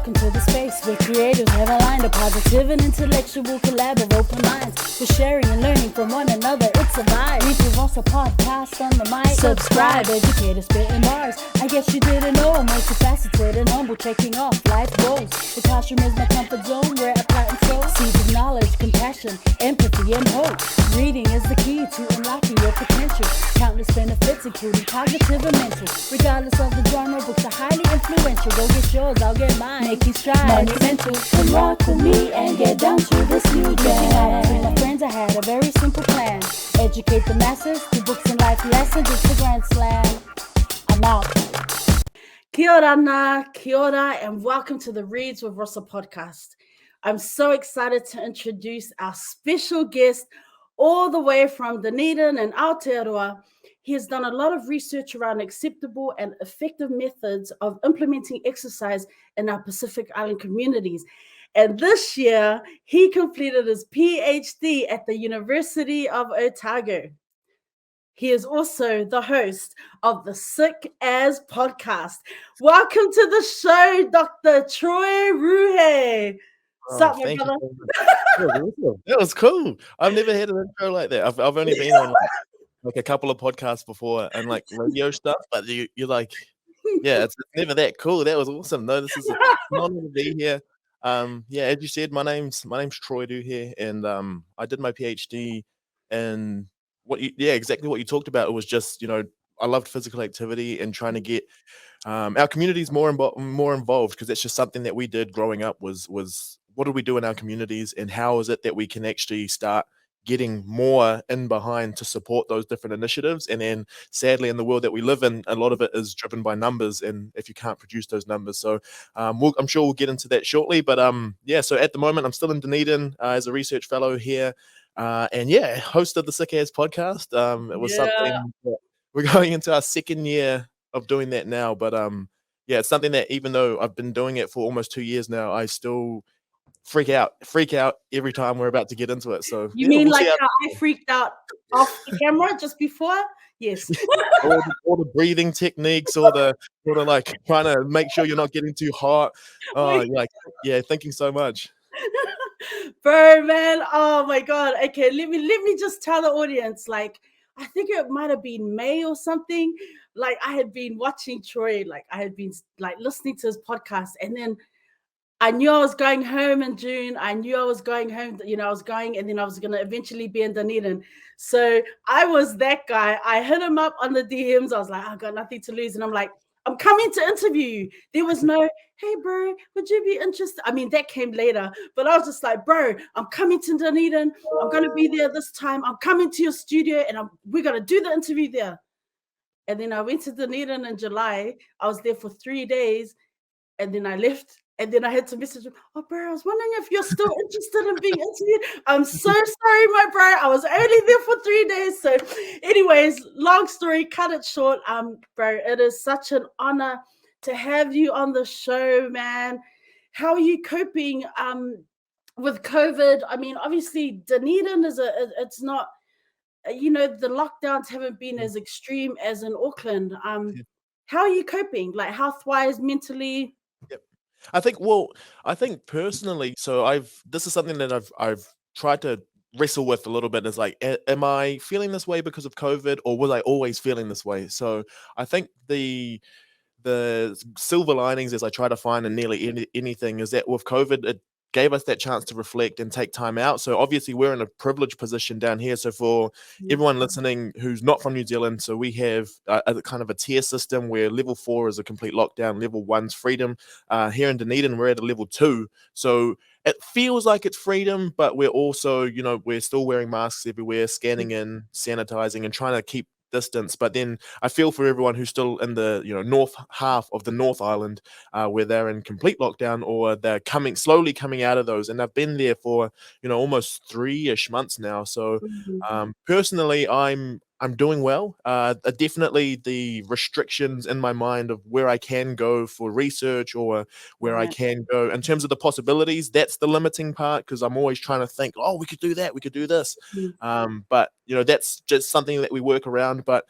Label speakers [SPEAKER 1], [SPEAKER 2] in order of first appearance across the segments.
[SPEAKER 1] Welcome to the space where creators have aligned a positive and intellectual collab of open minds. For sharing and learning from one another, it's a vibe. Read the Rosa podcast on the mic. Subscribe, educators spitting bars. I guess you didn't know I'm multifaceted and humble, checking off life goals. The classroom is my comfort zone where I plant and sow seeds of knowledge, compassion, empathy, and hope. Reading is the key to unlocking your potential. Countless benefits, including cognitive and mental. Regardless of the genre, books are highly influential. Go get yours, I'll get mine. Making strides, monumental. And rock with me and get down to this new jam. With my friends, I had a very simple plan. Educate the masses through books and life lessons. It's the grand slam. I'm out. Kia ora, kia ora, and welcome to the Reads with Rosa podcast. I'm so excited to introduce our special guest all the way from Dunedin and Aotearoa. He has done a lot of research around acceptable and effective methods of implementing exercise in our Pacific Island communities. And this year, he completed his PhD at the University of Otago. He is also the host of the Sick As podcast. Welcome to the show, Dr. Troy Ruhe. What's up, my brother?
[SPEAKER 2] That was cool. I've never had an intro like that. I've only been on like a couple of podcasts before and like radio stuff, but you're like, yeah, it's never that cool. That was awesome. No, this is an honor to be here. Yeah, as you said, my name's Troy Ruhe, and I did my PhD in exactly what you talked about. It was just, I loved physical activity and trying to get our communities more involved, because that's just something that we did growing up was what do we do in our communities, and how is it that we can actually start getting more in behind to support those different initiatives. And then sadly, in the world that we live in, a lot of it is driven by numbers, and if you can't produce those numbers. So I'm sure we'll get into that shortly, but so at the moment I'm still in Dunedin as a research fellow here, and host of the Sick As podcast. It was something that we're going into our second year of doing that now, but it's something that, even though I've been doing it for almost 2 years now, I still freak out every time we're about to get into it. So
[SPEAKER 1] you mean like how I freaked out off the camera just before? Yes.
[SPEAKER 2] all the breathing techniques, or the sort of like trying to make sure you're not getting too hot. Thinking so much.
[SPEAKER 1] Bro, man, oh my god. Okay, let me just tell the audience, like, I think it might have been May or something. Like, I had been watching Troy, like I had been like listening to his podcast, and then I knew I was going home in June. I knew I was going home, I was going, and then I was going to eventually be in Dunedin. So I was that guy. I hit him up on the DMs. I was like, I got nothing to lose. And I'm like, I'm coming to interview you. There was no, hey, bro, would you be interested? I mean, that came later. But I was just like, bro, I'm coming to Dunedin. I'm going to be there this time. I'm coming to your studio, and we're going to do the interview there. And then I went to Dunedin in July. I was there for 3 days, and then I left. And then I had to message him, oh, bro, I was wondering if you're still interested in being interviewed. I'm so sorry, my bro. I was only there for 3 days. So anyways, long story, cut it short. Bro, it is such an honor to have you on the show, man. How are you coping with COVID? I mean, obviously, Dunedin it's not, the lockdowns haven't been as extreme as in Auckland. How are you coping? Like, health-wise, mentally?
[SPEAKER 2] I think personally, so this is something that I've tried to wrestle with a little bit. Is like, am I feeling this way because of COVID, or was I always feeling this way? So I think the silver linings, as I try to find in nearly anything, is that with COVID, it gave us that chance to reflect and take time out. So obviously we're in a privileged position down here. So for everyone listening who's not from New Zealand, so we have a kind of a tier system where level 4 is a complete lockdown, level 1's freedom. Here in Dunedin, we're at a level 2. So it feels like it's freedom, but we're also, we're still wearing masks everywhere, scanning in, sanitizing, and trying to keep distance. But then I feel for everyone who's still in the north half of the North Island, where they're in complete lockdown, or they're slowly coming out of those, and I've been there for almost 3-ish months now. So personally, I'm doing well. Definitely the restrictions in my mind of where I can go for research, or where I can go in terms of the possibilities, that's the limiting part, because I'm always trying to think, oh, we could do that, we could do this. But that's just something that we work around. But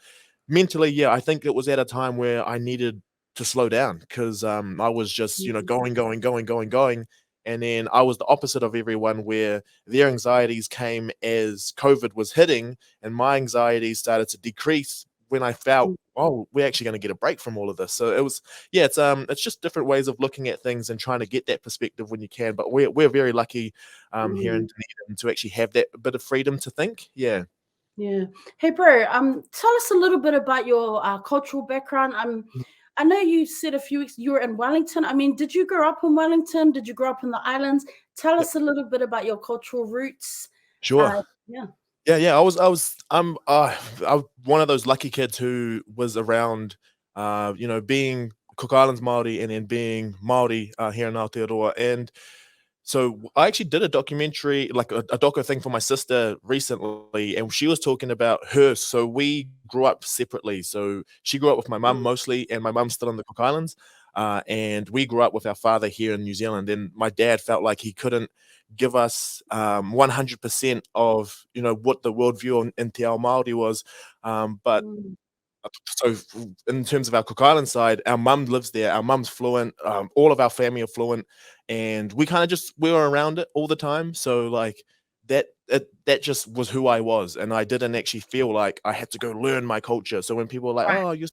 [SPEAKER 2] mentally, I think it was at a time where I needed to slow down because I was just, going. And then I was the opposite of everyone, where their anxieties came as COVID was hitting, and my anxieties started to decrease when I felt, oh, we're actually going to get a break from all of this. So it was, yeah, it's just different ways of looking at things and trying to get that perspective when you can. But we're very lucky here in Dunedin to actually have that bit of freedom to think. Yeah.
[SPEAKER 1] Yeah. Hey, bro. Tell us a little bit about your cultural background. I know you said a few weeks you were in Wellington. I mean, did you grow up in Wellington? Did you grow up in the islands? Tell
[SPEAKER 2] Yep.
[SPEAKER 1] us a little bit about your cultural roots.
[SPEAKER 2] Sure.
[SPEAKER 1] Yeah.
[SPEAKER 2] Yeah. I'm one of those lucky kids who was around, being Cook Islands Māori and then being Māori here in Aotearoa. And so I actually did a documentary, like a doco thing for my sister recently, and she was talking about her. So we grew up separately. So she grew up with my mum mostly, and my mum's still in the Cook Islands. And we grew up with our father here in New Zealand. And my dad felt like he couldn't give us 100% of, what the worldview in Te Ao Māori was. But so in terms of our Cook Island side, our mum lives there. Our mum's fluent. All of our family are fluent, and we kind of we were around it all the time. So like that just was who I was, and I didn't actually feel like I had to go learn my culture. So when people were like,
[SPEAKER 1] Right.
[SPEAKER 2] "Oh, you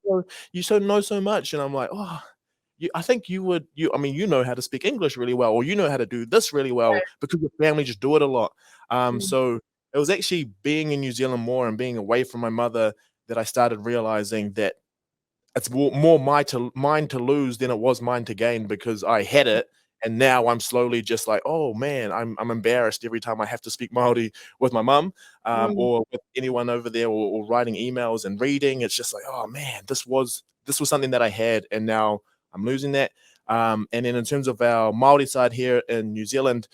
[SPEAKER 2] know so much," and I'm like, "Oh." I think I mean, you know how to speak English really well, or you know how to do this really well because your family just do it a lot. So it was actually being in New Zealand more and being away from my mother that I started realizing that it's more mine to lose than it was mine to gain, because I had it, and now I'm slowly just like, oh man, I'm embarrassed every time I have to speak Māori with my mum, or with anyone over there, or writing emails and reading. It's just like, oh man, this was something that I had, and now I'm losing that. And then in terms of our Māori side here in New Zealand,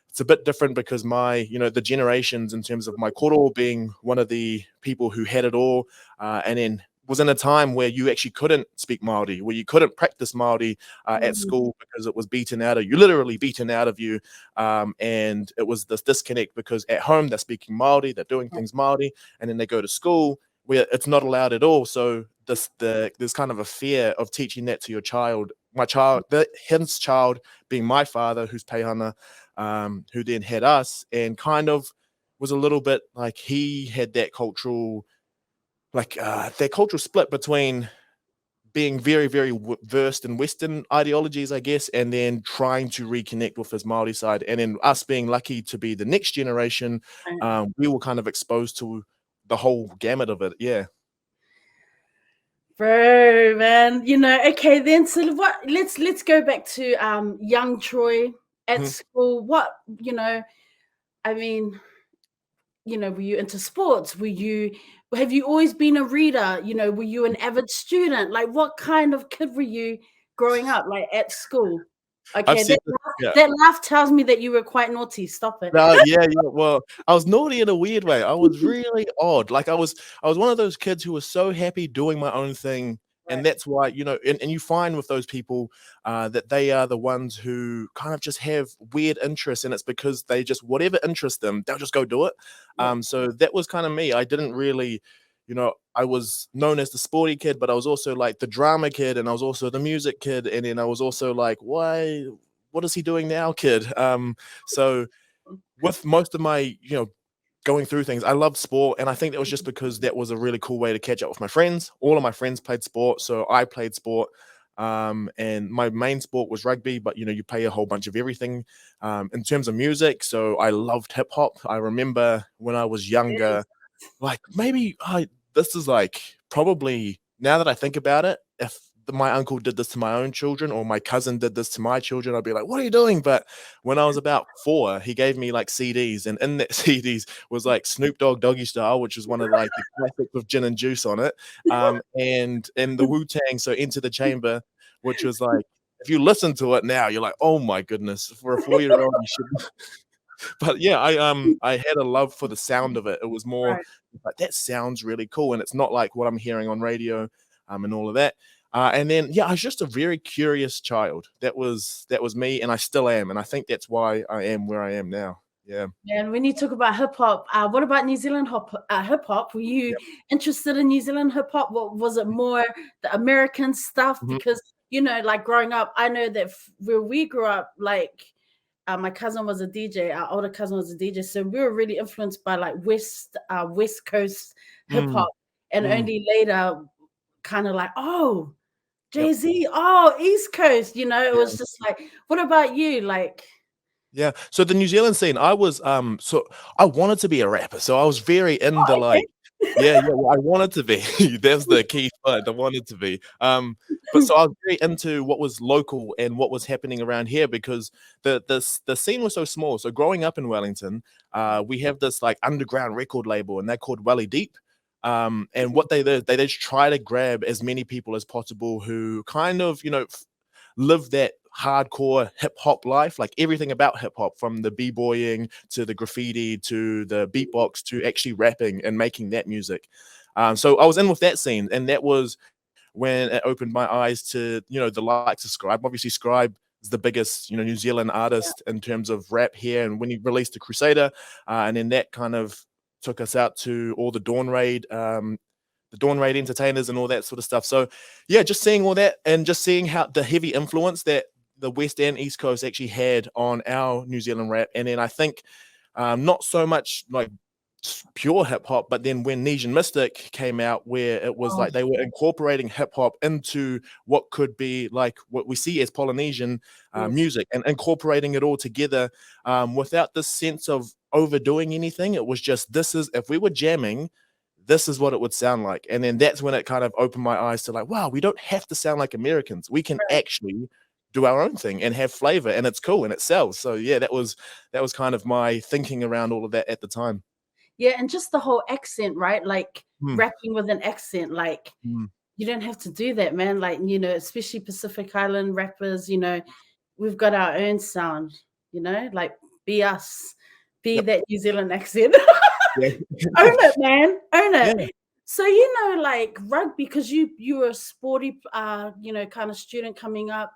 [SPEAKER 2] it's a bit different because the generations, in terms of my koro being one of the people who had it all, and then was in a time where you actually couldn't speak Māori, where you couldn't practice Māori at school because it was literally beaten out of you. And it was this disconnect because at home they're speaking Māori, they're doing things Māori, and then they go to school where it's not allowed at all. So there's kind of a fear of teaching that to your child. His child being my father, who's Peihana, who then had us, and kind of was a little bit like he had that cultural split between being very, very versed in Western ideologies, I guess, and then trying to reconnect with his Māori side. And then us being lucky to be the next generation, we were kind of exposed to the whole gamut of it. Yeah.
[SPEAKER 1] Bro, man, okay, then so let's go back to young Troy at school. What, I mean, were you into sports? Have you always been a reader? Were you an avid student? Like, what kind of kid were you growing up, like at school? Okay, that laugh tells me that you were quite naughty. Stop it.
[SPEAKER 2] Yeah. Well, I was naughty in a weird way. I was really odd. Like I was one of those kids who was so happy doing my own thing. And that's why, and you find with those people that they are the ones who kind of just have weird interests, and it's because they just, whatever interests them, they'll just go do it. So that was kind of me. I didn't really, I was known as the sporty kid, but I was also like the drama kid, and I was also the music kid, and then I was also like, what is he doing now, kid? So with most of my, going through things, I loved sport, and I think that was just because that was a really cool way to catch up with my friends. All of my friends played sport, so I played sport. And my main sport was rugby, but you play a whole bunch of everything. In terms of music, so I loved hip hop. I remember when I was younger, like maybe this is like probably, now that I think about it, if my uncle did this to my own children, or my cousin did this to my children, I'd be like, what are you doing? But when I was about 4, he gave me like CDs, and in that CDs was like Snoop Dogg Doggy Style, which is one of like the classics with gin and juice on it, and the Wu-Tang, so Enter the Chamber, which was like, if you listen to it now, you're like, oh my goodness, for a 4-year-old, you should. But yeah, I had a love for the sound of it. It was more like, that sounds really cool, and it's not like what I'm hearing on radio, and all of that. And then I was just a very curious child. That was me, and I still am, and I think that's why I am where I am now. Yeah.
[SPEAKER 1] And when you talk about hip hop, what about New Zealand hip hop? Were you interested in New Zealand hip hop? What was it, more the American stuff? Because you know, like growing up, I know that where we grew up, like my cousin was a DJ, our older cousin was a DJ, so we were really influenced by like West Coast hip
[SPEAKER 2] Mm,
[SPEAKER 1] hop, and
[SPEAKER 2] mm,
[SPEAKER 1] only later, kind of like, oh,
[SPEAKER 2] yep.
[SPEAKER 1] Jay-Z, oh, East Coast, you know, it
[SPEAKER 2] Yeah.
[SPEAKER 1] was just like, what about you? Like,
[SPEAKER 2] Yeah. So the New Zealand scene, I was so I wanted to be a rapper. So I was very into
[SPEAKER 1] oh,
[SPEAKER 2] like,
[SPEAKER 1] okay.
[SPEAKER 2] yeah, well, I wanted to be. That's the key part. I wanted to be. But so I was very into what was local and what was happening around here because the scene was so small. So growing up in Wellington, we have this like underground record label and they're called Welly Deep. And what they did, they just try to grab as many people as possible who kind of, live that hardcore hip hop life, like everything about hip hop, from the b-boying to the graffiti to the beatbox to actually rapping and making that music. So I was in with that scene, and that was when it opened my eyes to the likes of Scribe. Obviously, Scribe is the biggest New Zealand artist in terms of rap here, and when he released the Crusader, and then that kind of took us out to all the Dawn Raid entertainers and all that sort of stuff. So yeah, just seeing all that and just seeing how the heavy influence that the West and East Coast actually had on our New Zealand rap. And then I think not so much like pure hip hop, but then when Nesian Mystic came out, where it was
[SPEAKER 1] Oh,
[SPEAKER 2] like they were incorporating hip hop into what could be like what we see as Polynesian
[SPEAKER 1] yes,
[SPEAKER 2] music and incorporating it all together without this sense of overdoing anything. It was just, this is, if we were jamming, this is what it would sound like. And then that's when it kind of opened my eyes to like, wow, we don't have to sound like Americans. We can
[SPEAKER 1] right.
[SPEAKER 2] actually do our own thing and have flavor, and it's cool and it sells. So yeah, that was kind of my thinking around all of that at the time.
[SPEAKER 1] Yeah, and just the whole accent, right? Like
[SPEAKER 2] Mm,
[SPEAKER 1] rapping with an accent, like
[SPEAKER 2] mm,
[SPEAKER 1] you don't have to do that, man. Like, you know, especially Pacific Island rappers, you know, we've got our own sound, you know, like be us, be
[SPEAKER 2] yep.
[SPEAKER 1] that New Zealand accent.
[SPEAKER 2] Yeah.
[SPEAKER 1] Own it, man. Own
[SPEAKER 2] Yeah.
[SPEAKER 1] it. So, you know, like rugby, because you were a sporty you know, kind of student coming up.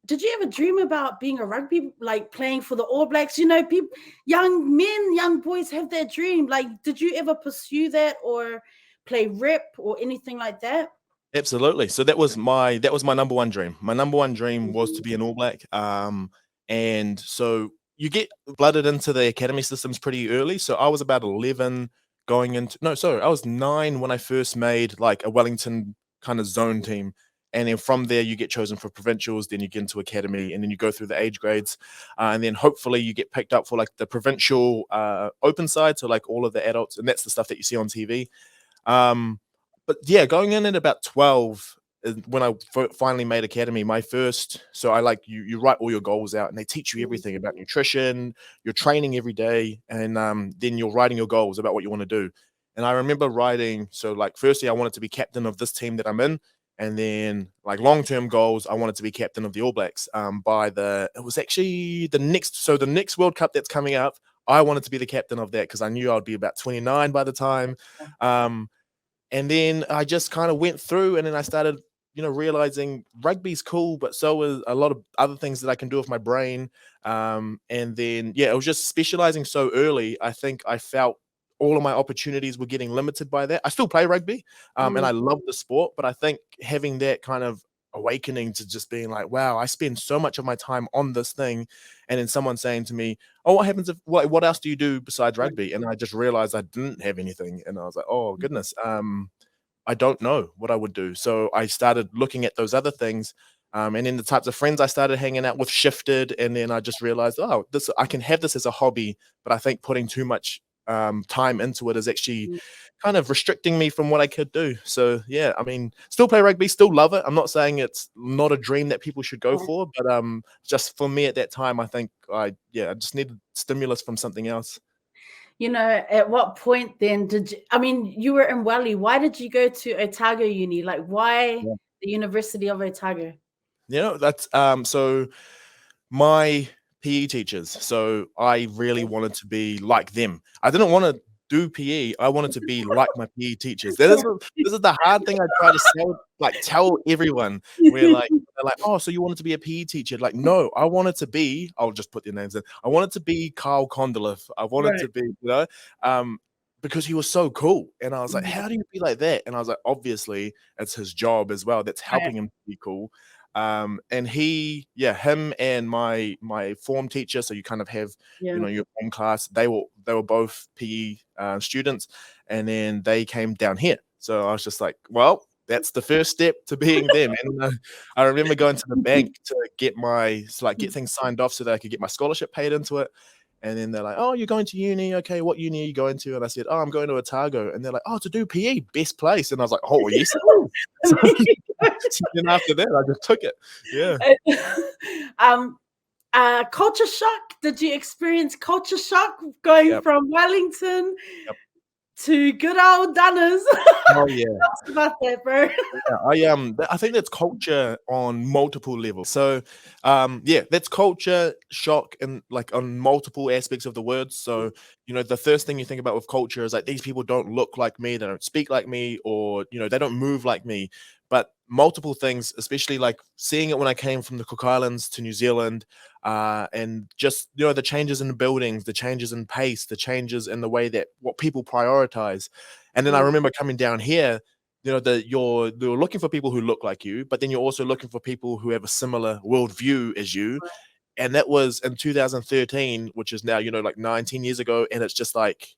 [SPEAKER 1] Did you ever dream about being a rugby, like playing for the All Blacks? You know, people, young men, young boys have that dream. Like, did you ever pursue that or play rep or anything like that?
[SPEAKER 2] Absolutely. So that was my number one dream. My number one dream was to
[SPEAKER 1] Mhm.
[SPEAKER 2] be an All Black. And so you get blooded into the academy systems pretty early. So I was about 11 going into no, sorry, I was 9 when I first made like a Wellington kind of zone team. And then from there you get chosen for provincials, then you get into academy, and then you go through the age grades. And then hopefully you get picked up for like the provincial open side, so like all of the adults, and that's the stuff that you see on TV. Um, but yeah, going in at about 12 is when I finally made academy, my first. So I like you write all your goals out, and they teach you everything about nutrition, your training every day, and then you're writing your goals about what you want to do. And I remember writing, so like firstly I wanted to be captain of this team that I'm in, and then like long-term goals, I wanted to be captain of the All Blacks. By the it was actually the next World Cup that's coming up, I wanted to be the captain of that because I knew I'd be about 29 by the time. Um, and then I just kind of went through, and then I started, realizing rugby's cool, but so is a lot of other things that I can do with my brain. And then, yeah, it was just specializing so early. I think I felt all of my opportunities were getting limited by that. I still play rugby, and
[SPEAKER 1] Mm,
[SPEAKER 2] I love the sport, but I think having that kind of awakening to just being like, wow, I spend so much of my time on this thing. And then someone saying to me, oh, what happens if what else do you do besides
[SPEAKER 1] right.
[SPEAKER 2] rugby? And I just realized I didn't have anything, and I was like, oh
[SPEAKER 1] Mhm.
[SPEAKER 2] goodness, I don't know what I would do. So I started looking at those other things, and then the types of friends I started hanging out with shifted, and then I just realized, oh, this I can have this as a hobby, but I think putting too much time into it is actually kind of restricting me from what I could do. So yeah, I mean, still play rugby, still love it. I'm not saying it's not a dream that people should go
[SPEAKER 1] Yeah.
[SPEAKER 2] for, but just for me at that time, I think I just needed stimulus from something else.
[SPEAKER 1] You know, at what point then did you, I mean, you were in Wally. Why did you go to Otago Uni? Like, why the University of Otago?
[SPEAKER 2] That's so my PE teachers. So I really wanted to be like them. I didn't want to do PE. I wanted to be like my PE teachers. This is the hard thing I try to tell everyone. Where like they're like, oh, so you wanted to be a PE teacher? Like, no, I wanted to be. I'll just put their names in. I wanted to be Carl Condolif. I wanted
[SPEAKER 1] Right.
[SPEAKER 2] to be, um, because he was so cool. And I was like,
[SPEAKER 1] Mhm.
[SPEAKER 2] how do you be like that? And I was like, obviously, it's his job as well that's
[SPEAKER 1] Right.
[SPEAKER 2] helping him to be cool. And him and my form teacher. So you kind of have,
[SPEAKER 1] Yeah.
[SPEAKER 2] your form class. They were both PE students, and then they came down here. So I was just like, well, that's the first step to being them. And I remember going to the bank to get things signed off so that I could get my scholarship paid into it. And then they're like, "Oh, you're going to uni? Okay, what uni are you going to?" And I said, "Oh, I'm going to Otago." And they're like, "Oh, to do PE, best place." And I was like, "Oh, yes, it is." So, so then after that, I just took it. Yeah.
[SPEAKER 1] um, culture shock. Did you experience culture shock going
[SPEAKER 2] Yep.
[SPEAKER 1] from Wellington
[SPEAKER 2] Yep.
[SPEAKER 1] to good old Dunners?
[SPEAKER 2] Oh yeah.
[SPEAKER 1] Tell us about that, bro.
[SPEAKER 2] Yeah, I think that's culture on multiple levels. So, that's culture shock and like on multiple aspects of the word. So, the first thing you think about with culture is like these people don't look like me, they don't speak like me, or they don't move like me. But multiple things, especially like seeing it when I came from the Cook Islands to New Zealand, and just the changes in the buildings, the changes in pace, the changes in the way that what people prioritize. And then I
[SPEAKER 1] Mm,
[SPEAKER 2] remember coming down here, that you're looking for people who look like you, but then you're also looking for people who have a similar worldview as you. And that was in 2013, which is now, like 19 years ago. And it's just like,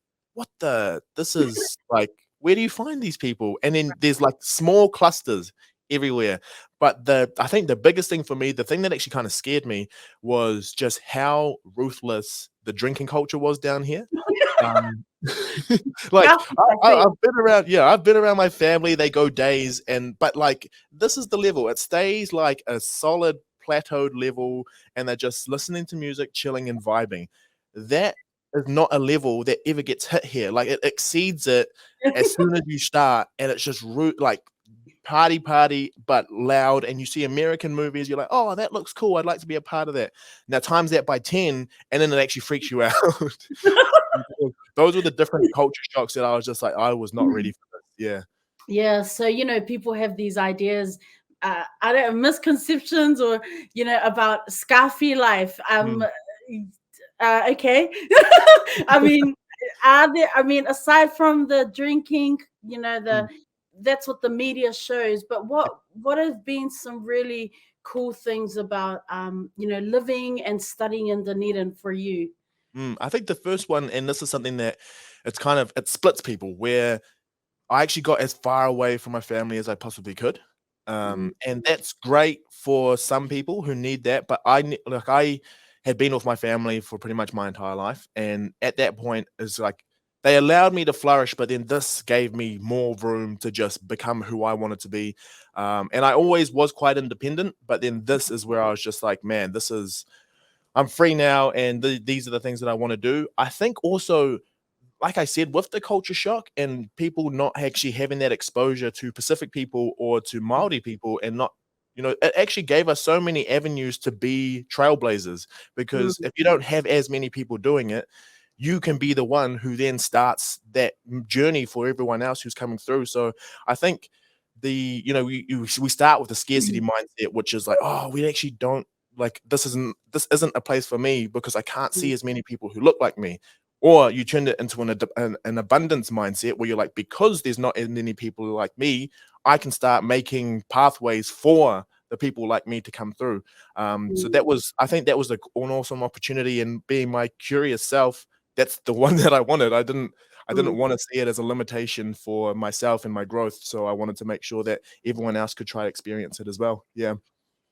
[SPEAKER 2] this is like, where do you find these people? And then there's like small clusters everywhere. But I think the biggest thing for me, the thing that actually kind of scared me was just how ruthless the drinking culture was down here. Um, like
[SPEAKER 1] that's what I think.
[SPEAKER 2] I've been around my family. They go days, but like this is the level. It stays like a solid plateaued level, and they're just listening to music, chilling and vibing. That is not a level that ever gets hit here. Like it exceeds it as soon as you start, and it's just like party, but loud. And you see American movies, you're like, oh, that looks cool. I'd like to be a part of that. Now times that by 10, and then it actually freaks you out. Those were the different culture shocks that I was just like, I was not ready for this. Yeah.
[SPEAKER 1] Yeah, so people have these ideas, I don't know, misconceptions, or about scarfy life.
[SPEAKER 2] Mm,
[SPEAKER 1] Okay. I mean, aside from the drinking,
[SPEAKER 2] mm,
[SPEAKER 1] that's what the media shows. But what have been some really cool things about living and studying in Dunedin for you?
[SPEAKER 2] I think the first one, and this is something that it splits people, where I actually got as far away from my family as I possibly could.
[SPEAKER 1] Mm,
[SPEAKER 2] And that's great for some people who need that. But I had been with my family for pretty much my entire life. And at that point, it's like they allowed me to flourish, but then this gave me more room to just become who I wanted to be. And I always was quite independent, but then this is where I was just like, man, I'm free now. And these are the things that I want to do. I think also, like I said, with the culture shock and people not actually having that exposure to Pacific people or to Maori people, and not, it actually gave us so many avenues to be trailblazers. Because
[SPEAKER 1] mm,
[SPEAKER 2] if you don't have as many people doing it, you can be the one who then starts that journey for everyone else who's coming through. So I think we start with the scarcity mindset, which is like, oh, we actually don't like this isn't a place for me because I can't see
[SPEAKER 1] mm,
[SPEAKER 2] as many people who look like me. Or you turn it into an abundance mindset where you're like, because there's not as many people like me, I can start making pathways for the people like me to come through. So
[SPEAKER 1] mm,
[SPEAKER 2] I think that was an awesome opportunity, and being my curious self, that's the one that I wanted. I didn't
[SPEAKER 1] mm.
[SPEAKER 2] want to see it as a limitation for myself and my growth. So I wanted to make sure that everyone else could try to experience it as well. Yeah.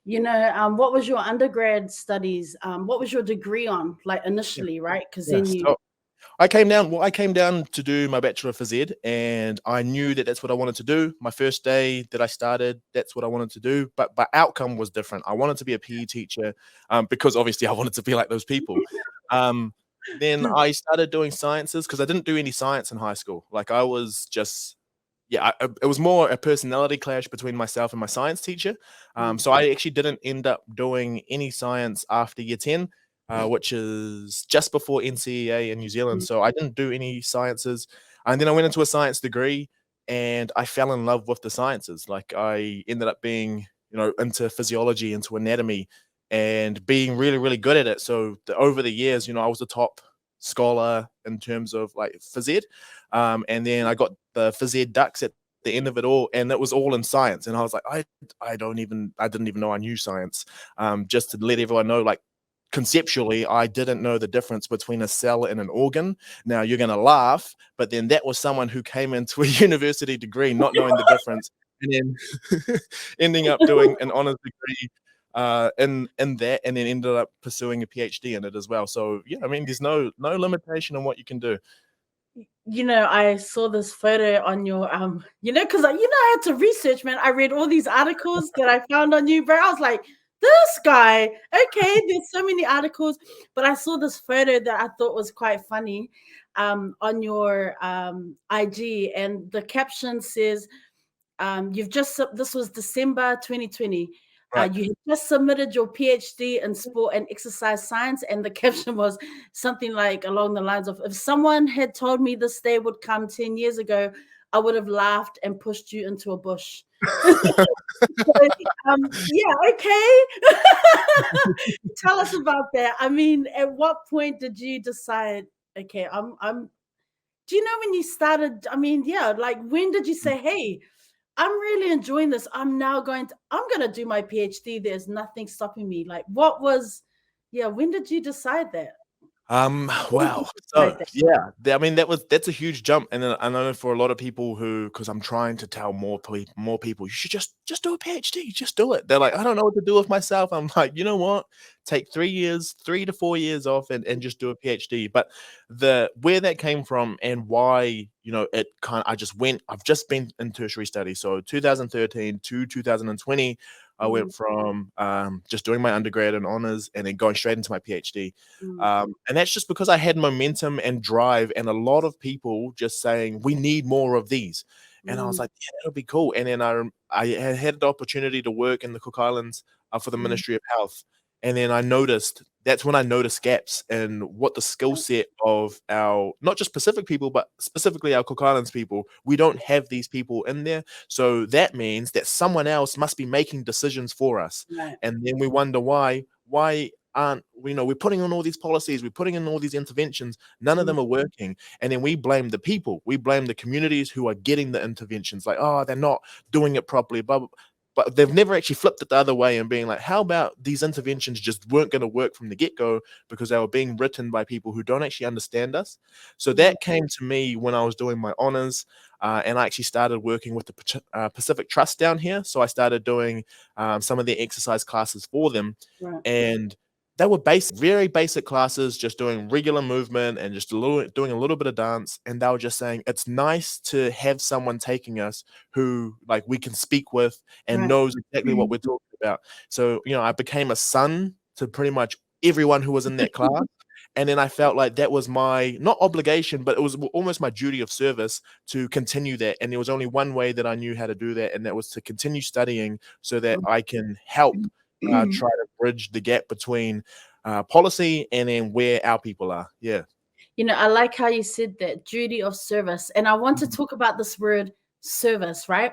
[SPEAKER 1] What was your undergrad studies? What was your degree on, like
[SPEAKER 2] Yeah.
[SPEAKER 1] initially, right? Because
[SPEAKER 2] Yeah.
[SPEAKER 1] then you.
[SPEAKER 2] So I came down to do my Bachelor of Phys Ed, and I knew that that's what I wanted to do. My first day that I started, that's what I wanted to do. But my outcome was different. I wanted to be a PE teacher, because obviously I wanted to be like those people. Um, then I started doing sciences because I didn't do any science in high school. Like I was just, yeah, it was more a personality clash between myself and my science teacher.
[SPEAKER 1] Mm,
[SPEAKER 2] So I actually didn't end up doing any science after year 10, which is just before NCEA in New Zealand.
[SPEAKER 1] mm,
[SPEAKER 2] So I didn't do any sciences. And then I went into a science degree, and I fell in love with the sciences. Like I ended up being, into physiology, into anatomy, and being really, really good at it. So over the years, I was the top scholar in terms of like phys ed, and then I got the phys ed ducks at the end of it all, and it was all in science. And I was like, I didn't even know I knew science. Just to let everyone know, like conceptually, I didn't know the difference between a cell and an organ. Now you're going to laugh, but then that was someone who came into a university degree not knowing the difference, and then ending up doing an honors degree in that, and then ended up pursuing a PhD in it as well. So yeah, I mean, there's no limitation on what you can do.
[SPEAKER 1] I saw this photo on your because I had to research, man. I read all these articles that I found on you, bro. I was like, this guy, okay, there's so many articles, but I saw this photo that I thought was quite funny on your IG, and the caption says, this was December 2020.
[SPEAKER 2] Right.
[SPEAKER 1] You had just submitted your PhD in sport and exercise science, and the caption was something like along the lines of, if someone had told me this day would come 10 years ago, I would have laughed and pushed you into a bush. Yeah, okay. Tell us about that. I mean, at what point did you decide, okay, do you know when you started? I mean, yeah, like when did you say, hey, I'm really enjoying this. I'm going to do my PhD. There's nothing stopping me. Like, when did you decide that?
[SPEAKER 2] Wow. So yeah, I mean that's a huge jump, and I know for a lot of people because I'm trying to tell more people, you should just do a PhD, just do it. They're like, I don't know what to do with myself. I'm like, you know what? Take 3 to 4 years off and just do a PhD. But where that came from and why, I've just been in tertiary studies. So 2013 to 2020. I went from just doing my undergrad and honors and then going straight into my PhD. And that's just because I had momentum and drive, and a lot of people just saying, we need more of these. And I was like, yeah, that'll be cool. And then I had the opportunity to work in the Cook Islands for the Ministry of Health. And then that's when I noticed gaps in what the skill set of our, not just Pacific people, but specifically our Cook Islands people, we don't have these people in there. So that means that someone else must be making decisions for us.
[SPEAKER 1] Right.
[SPEAKER 2] And then we wonder why aren't, we're putting in all these policies, we're putting in all these interventions, none of them are working. And then we blame the people, we blame the communities who are getting the interventions, like, oh, they're not doing it properly, but they've never actually flipped it the other way and being like, how about these interventions just weren't going to work from the get-go because they were being written by people who don't actually understand us. So that came to me when I was doing my honors, and I actually started working with the Pacific Trust down here. So I started doing some of their exercise classes for them.
[SPEAKER 1] Right.
[SPEAKER 2] And they were very basic classes, just doing regular movement and just doing a little bit of dance. And they were just saying, it's nice to have someone taking us who like we can speak with and knows exactly what we're talking about. So, I became a son to pretty much everyone who was in that class. And then I felt like that was my, not obligation, but it was almost my duty of service to continue that. And there was only one way that I knew how to do that, and that was to continue studying so that I can help try to bridge the gap between policy and then where our people are. Yeah.
[SPEAKER 1] I like how you said that, duty of service. And I want to talk about this word service, right?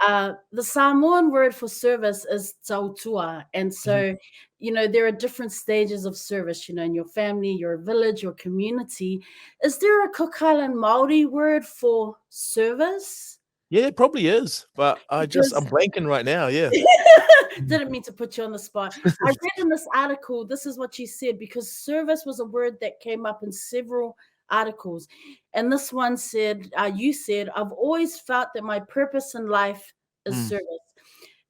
[SPEAKER 1] The Samoan word for service is tautua. And so, there are different stages of service, in your family, your village, your community. Is there a Cook Island Māori word for service?
[SPEAKER 2] Yeah, it probably is, but I'm blanking right now. Yeah.
[SPEAKER 1] Didn't mean to put you on the spot. I read in this article, this is what you said, because service was a word that came up in several articles. And this one said, you said, I've always felt that my purpose in life is service.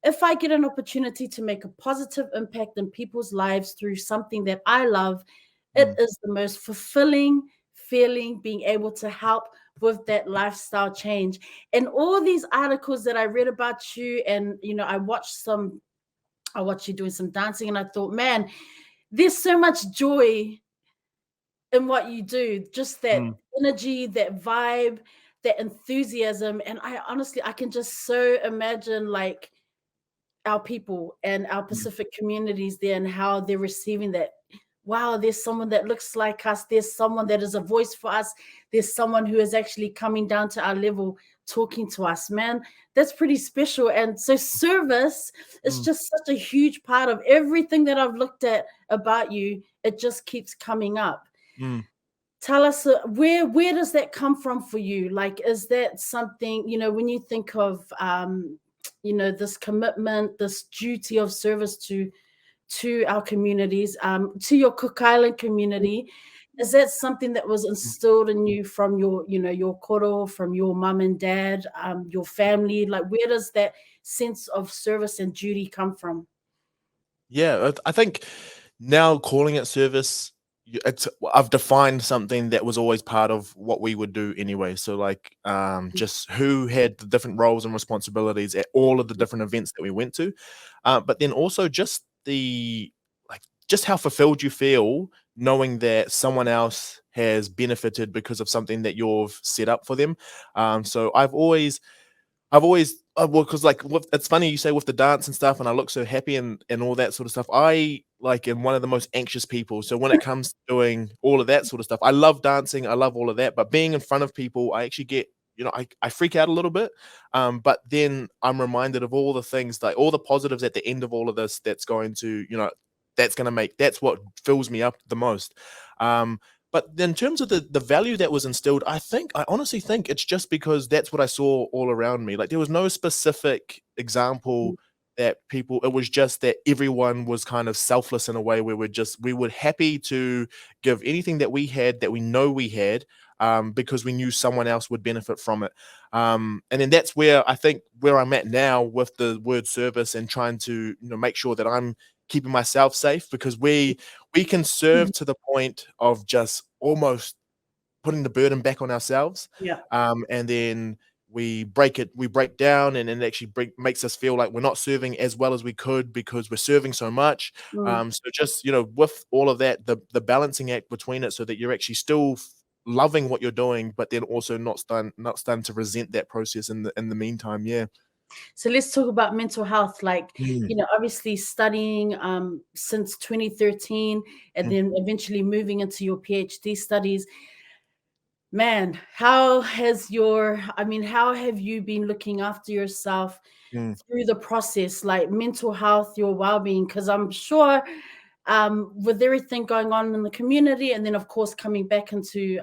[SPEAKER 1] If I get an opportunity to make a positive impact in people's lives through something that I love, it is the most fulfilling feeling, being able to help with that lifestyle change. And all these articles that I read about you, and I watched you doing some dancing, and I thought, man, there's so much joy in what you do, just that energy, that vibe, that enthusiasm. And I can just so imagine like our people and our Pacific communities there and how they're receiving that. Wow, there's someone that looks like us. There's someone that is a voice for us. There's someone who is actually coming down to our level, talking to us, man. That's pretty special. And so service is just such a huge part of everything that I've looked at about you. It just keeps coming up. tell us where does that come from for you? Like, is that something, when you think of this commitment, this duty of service to our communities, to your Cook Island community, is that something that was instilled in you from your koro, from your mum and dad, your family? Like, where does that sense of service and duty come from?
[SPEAKER 2] Yeah, I think now calling it service, I've defined something that was always part of what we would do anyway. So like, just who had the different roles and responsibilities at all of the different events that we went to, but then also just just how fulfilled you feel knowing that someone else has benefited because of something that you've set up for them. So I've always well, because like it's funny you say with the dance and stuff, and I look so happy and all that sort of stuff. I like am one of the most anxious people. So when it comes to doing all of that sort of stuff, I love dancing, I love all of that, but being in front of people, I actually get I freak out a little bit. But then I'm reminded of all the things, like all the positives at the end of all of this that's going to, that's what fills me up the most. Um, but in terms of the value that was instilled, I honestly think it's just because that's what I saw all around me. Like there was no specific example that people, it was just that everyone was kind of selfless in a way where we were happy to give anything that we had that we know we had, because we knew someone else would benefit from it. And then that's where I think where I'm at now with the word service and trying to make sure that I'm keeping myself safe, because we can serve
[SPEAKER 1] Mhm.
[SPEAKER 2] to the point of just almost putting the burden back on ourselves.
[SPEAKER 1] Yeah.
[SPEAKER 2] And then we break down, and it actually makes us feel like we're not serving as well as we could because we're serving so much.
[SPEAKER 1] Mm.
[SPEAKER 2] So just, with all of that, the balancing act between it so that you're actually still loving what you're doing, but then also not starting to resent that process in the meantime. Yeah.
[SPEAKER 1] So let's talk about mental health. Like,
[SPEAKER 2] Mm,
[SPEAKER 1] obviously studying since 2013 and
[SPEAKER 2] mm,
[SPEAKER 1] then eventually moving into your PhD studies. Man, how have you been looking after yourself
[SPEAKER 2] mm,
[SPEAKER 1] through the process, like mental health, your well-being? Because I'm sure, with everything going on in the community, and then of course coming back into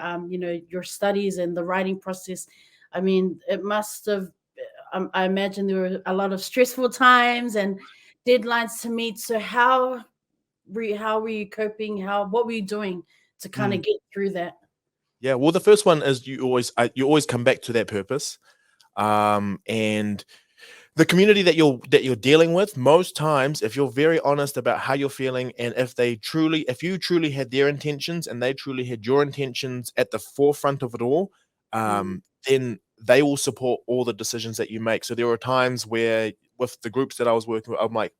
[SPEAKER 1] your studies and the writing process, I mean, it must have. I imagine there were a lot of stressful times and deadlines to meet. So how were you coping? What were you doing to kind
[SPEAKER 2] mm.
[SPEAKER 1] of get through that?
[SPEAKER 2] Yeah, well, the first one is you always come back to that purpose, and the community that you're dealing with. Most times, if you're very honest about how you're feeling, and if you truly had their intentions and they truly had your intentions at the forefront of it all,
[SPEAKER 1] Mm,
[SPEAKER 2] then they will support all the decisions that you make. So there were times where with the groups that I was working with, I'm like,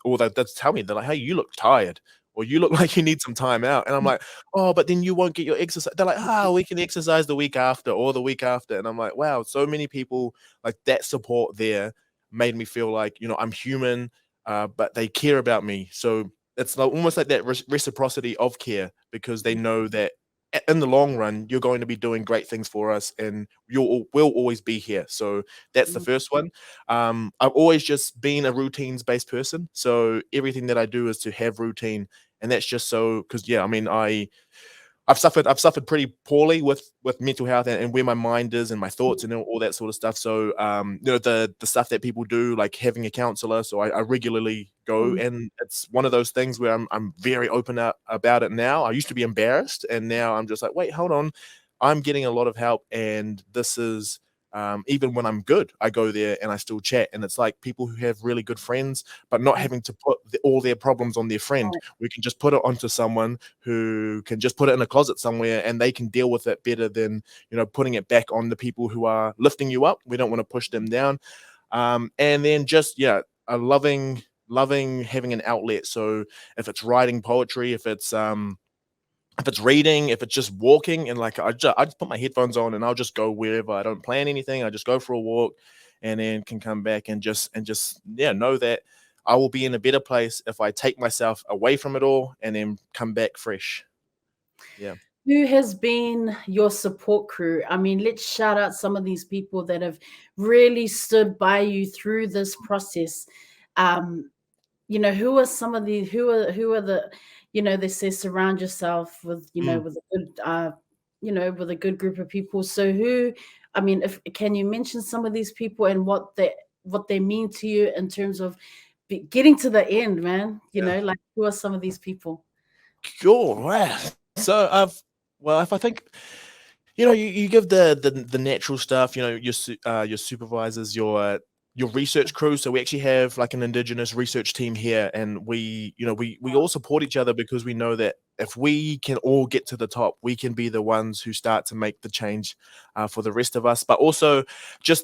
[SPEAKER 2] or they'd tell me, they're like, "Hey, you look tired," or "You look like you need some time out," and I'm like, "Oh, but then you won't get your exercise." They're like, we can exercise the week after or the week after," and I'm like, wow, so many people, like that support there made me feel like, I'm human, but they care about me. So it's like, almost like that reciprocity of care, because they know that in the long run you're going to be doing great things for us, and will always be here. So that's the
[SPEAKER 1] mm,
[SPEAKER 2] first one. I've always just been a routines based person, so everything that I do is to have routine. And that's just so, because yeah, I mean, I've suffered pretty poorly with mental health, and where my mind is and my thoughts and all that sort of stuff. So the stuff that people do, like having a counselor. So I regularly go,
[SPEAKER 1] mm,
[SPEAKER 2] and it's one of those things where I'm very open about it now. I used to be embarrassed, and now I'm just like, wait, hold on, I'm getting a lot of help, and this is. Even when I'm good, I go there and I still chat, and it's like people who have really good friends, but not
[SPEAKER 1] mm.
[SPEAKER 2] having to put all their problems on their friend.
[SPEAKER 1] Right.
[SPEAKER 2] We can just put it onto someone who can just put it in a closet somewhere, and they can deal with it better than putting it back on the people who are lifting you up. We don't want to push them down. And then just, yeah, a loving having an outlet. So if it's writing poetry, if it's reading, if it's just walking, and like I just put my headphones on and I'll just go wherever. I don't plan anything. I just go for a walk, and then can come back and just yeah, know that I will be in a better place if I take myself away from it all and then come back fresh. Yeah.
[SPEAKER 1] Who has been your support crew? I mean, let's shout out some of these people that have really stood by you through this process. Um, who are some of the who are the, they say surround yourself with,
[SPEAKER 2] Mm,
[SPEAKER 1] with a good with a good group of people. So who, I mean, if can you mention some of these people and what they mean to you in terms of getting to the end, man?
[SPEAKER 2] yeah.
[SPEAKER 1] Like, who are some of these people?
[SPEAKER 2] Sure. Wow. So well, if I think, you give the natural stuff, your supervisors, your research crew. So we actually have like an Indigenous research team here, and we all support each other because we know that if we can all get to the top, we can be the ones who start to make the change for the rest of us. But also,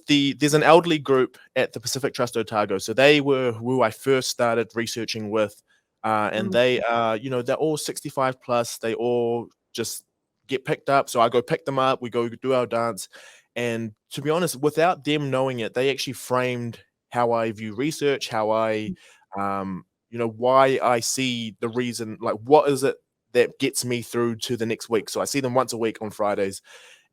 [SPEAKER 2] there's an elderly group at the Pacific Trust Otago. So they were who I first started researching with, and
[SPEAKER 1] Mm,
[SPEAKER 2] they are, they're all 65 plus. They all just get picked up. So I go pick them up. We go do our dance. And to be honest, without them knowing it, they actually framed how I view research, how why I see the reason, like, what is it that gets me through to the next week. So I see them once a week on Fridays,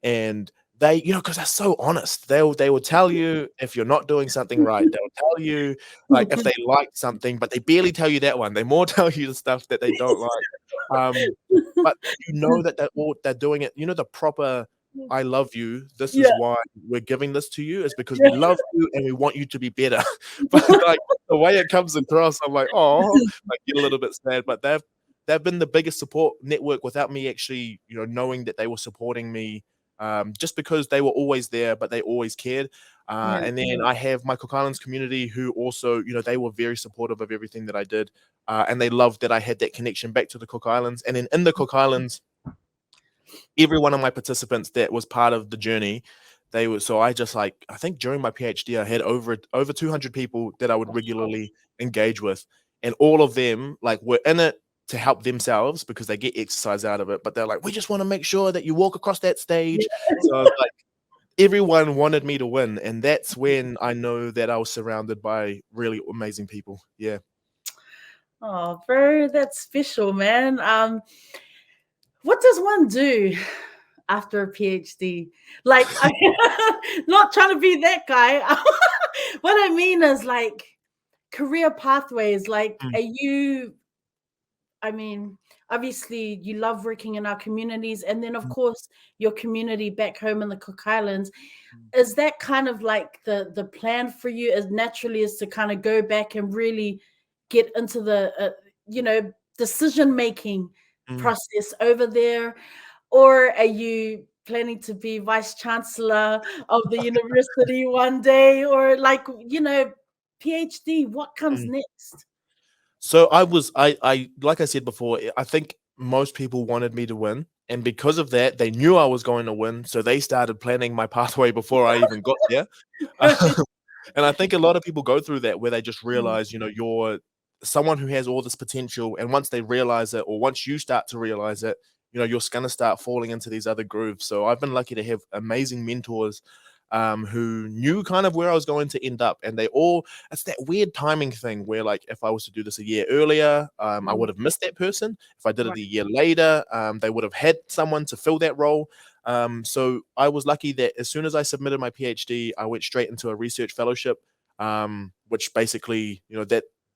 [SPEAKER 2] and they, because they're so honest, they will tell you if you're not doing something right. They'll tell you, like, if they like something, but they barely tell you that one. They more tell you the stuff that they don't like. But that they're doing it. The proper "I love you. This
[SPEAKER 1] yeah,
[SPEAKER 2] is why we're giving this to you, is because we
[SPEAKER 1] yeah,
[SPEAKER 2] love you and we want you to be better." But like the way it comes across, I'm like, oh, I get a little bit sad. But they've been the biggest support network without me actually, knowing that they were supporting me, just because they were always there, but they always cared.
[SPEAKER 1] yeah,
[SPEAKER 2] And then I have my Cook Islands community who also, they were very supportive of everything that I did. And they loved that I had that connection back to the Cook Islands. And then in the Cook Islands, every one of my participants that was part of the journey, they were, so I just, like, I think during my PhD, I had over 200 people that I would regularly engage with. And all of them, like, were in it to help themselves because they get exercise out of it. But they're like, we just want to make sure that you walk across that stage. So I was like, everyone wanted me to win. And that's when I know that I was surrounded by really amazing people. Yeah.
[SPEAKER 1] Oh, bro, that's special, man. What does one do after a PhD? Like, not trying to be that guy. What I mean is, like, career pathways. Like,
[SPEAKER 2] Mm,
[SPEAKER 1] are you? I mean, obviously, you love working in our communities, and then, of
[SPEAKER 2] mm,
[SPEAKER 1] course, your community back home in the Cook Islands.
[SPEAKER 2] mm,
[SPEAKER 1] Is that kind of like the plan for you? As naturally as to kind of go back and really get into the decision making
[SPEAKER 2] mm.
[SPEAKER 1] process over there, or are you planning to be vice chancellor of the university one day, or like PhD? What comes
[SPEAKER 2] Mm.
[SPEAKER 1] next?
[SPEAKER 2] So I like I said before, I think most people wanted me to win, and because of that, they knew I was going to win, so they started planning my pathway before I even got there. And I think a lot of people go through that where they just
[SPEAKER 1] Mm,
[SPEAKER 2] realize, you're someone who has all this potential, and once they realize it, or once you start to realize it, you're gonna start falling into these other grooves. So I've been lucky to have amazing mentors, who knew kind of where I was going to end up, and it's that weird timing thing where, like, if I was to do this a year earlier, I
[SPEAKER 1] mm,
[SPEAKER 2] would have missed that person. If I did it
[SPEAKER 1] right.
[SPEAKER 2] a year later, they would have had someone to fill that role. So I was lucky that as soon as I submitted my PhD, I went straight into a research fellowship, which basically,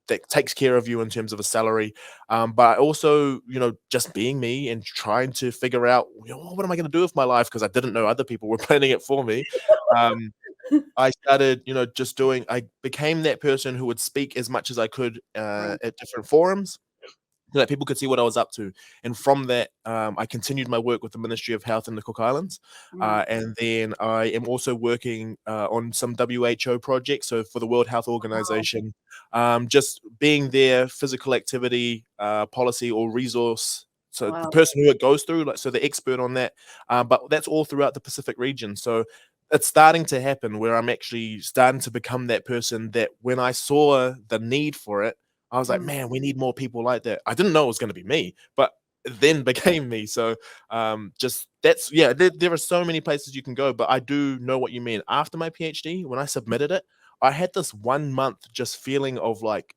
[SPEAKER 2] that takes care of you in terms of a salary. But also, just being me and trying to figure out, what am I going to do with my life? Because I didn't know other people were planning it for me. Um, I started, I became that person who would speak as much as I could
[SPEAKER 1] Right.
[SPEAKER 2] at different forums, so that people could see what I was up to. And from that, I continued my work with the Ministry of Health in the Cook Islands.
[SPEAKER 1] Mm.
[SPEAKER 2] And then I am also working on some WHO projects. So for the World Health
[SPEAKER 1] Wow.
[SPEAKER 2] Organization, just being their physical activity policy or resource. So the
[SPEAKER 1] Wow.
[SPEAKER 2] person who it goes through, like, so the expert on that. But that's all throughout the Pacific region. So it's starting to happen where I'm actually starting to become that person that when I saw the need for it, I was like,
[SPEAKER 1] Mm.
[SPEAKER 2] man, we need more people like that. I didn't know it was going to be me, but it then became me. So, just that's, yeah, there are so many places you can go, but I do know what you mean. After my PhD, when I submitted it, I had this 1 month just feeling of like,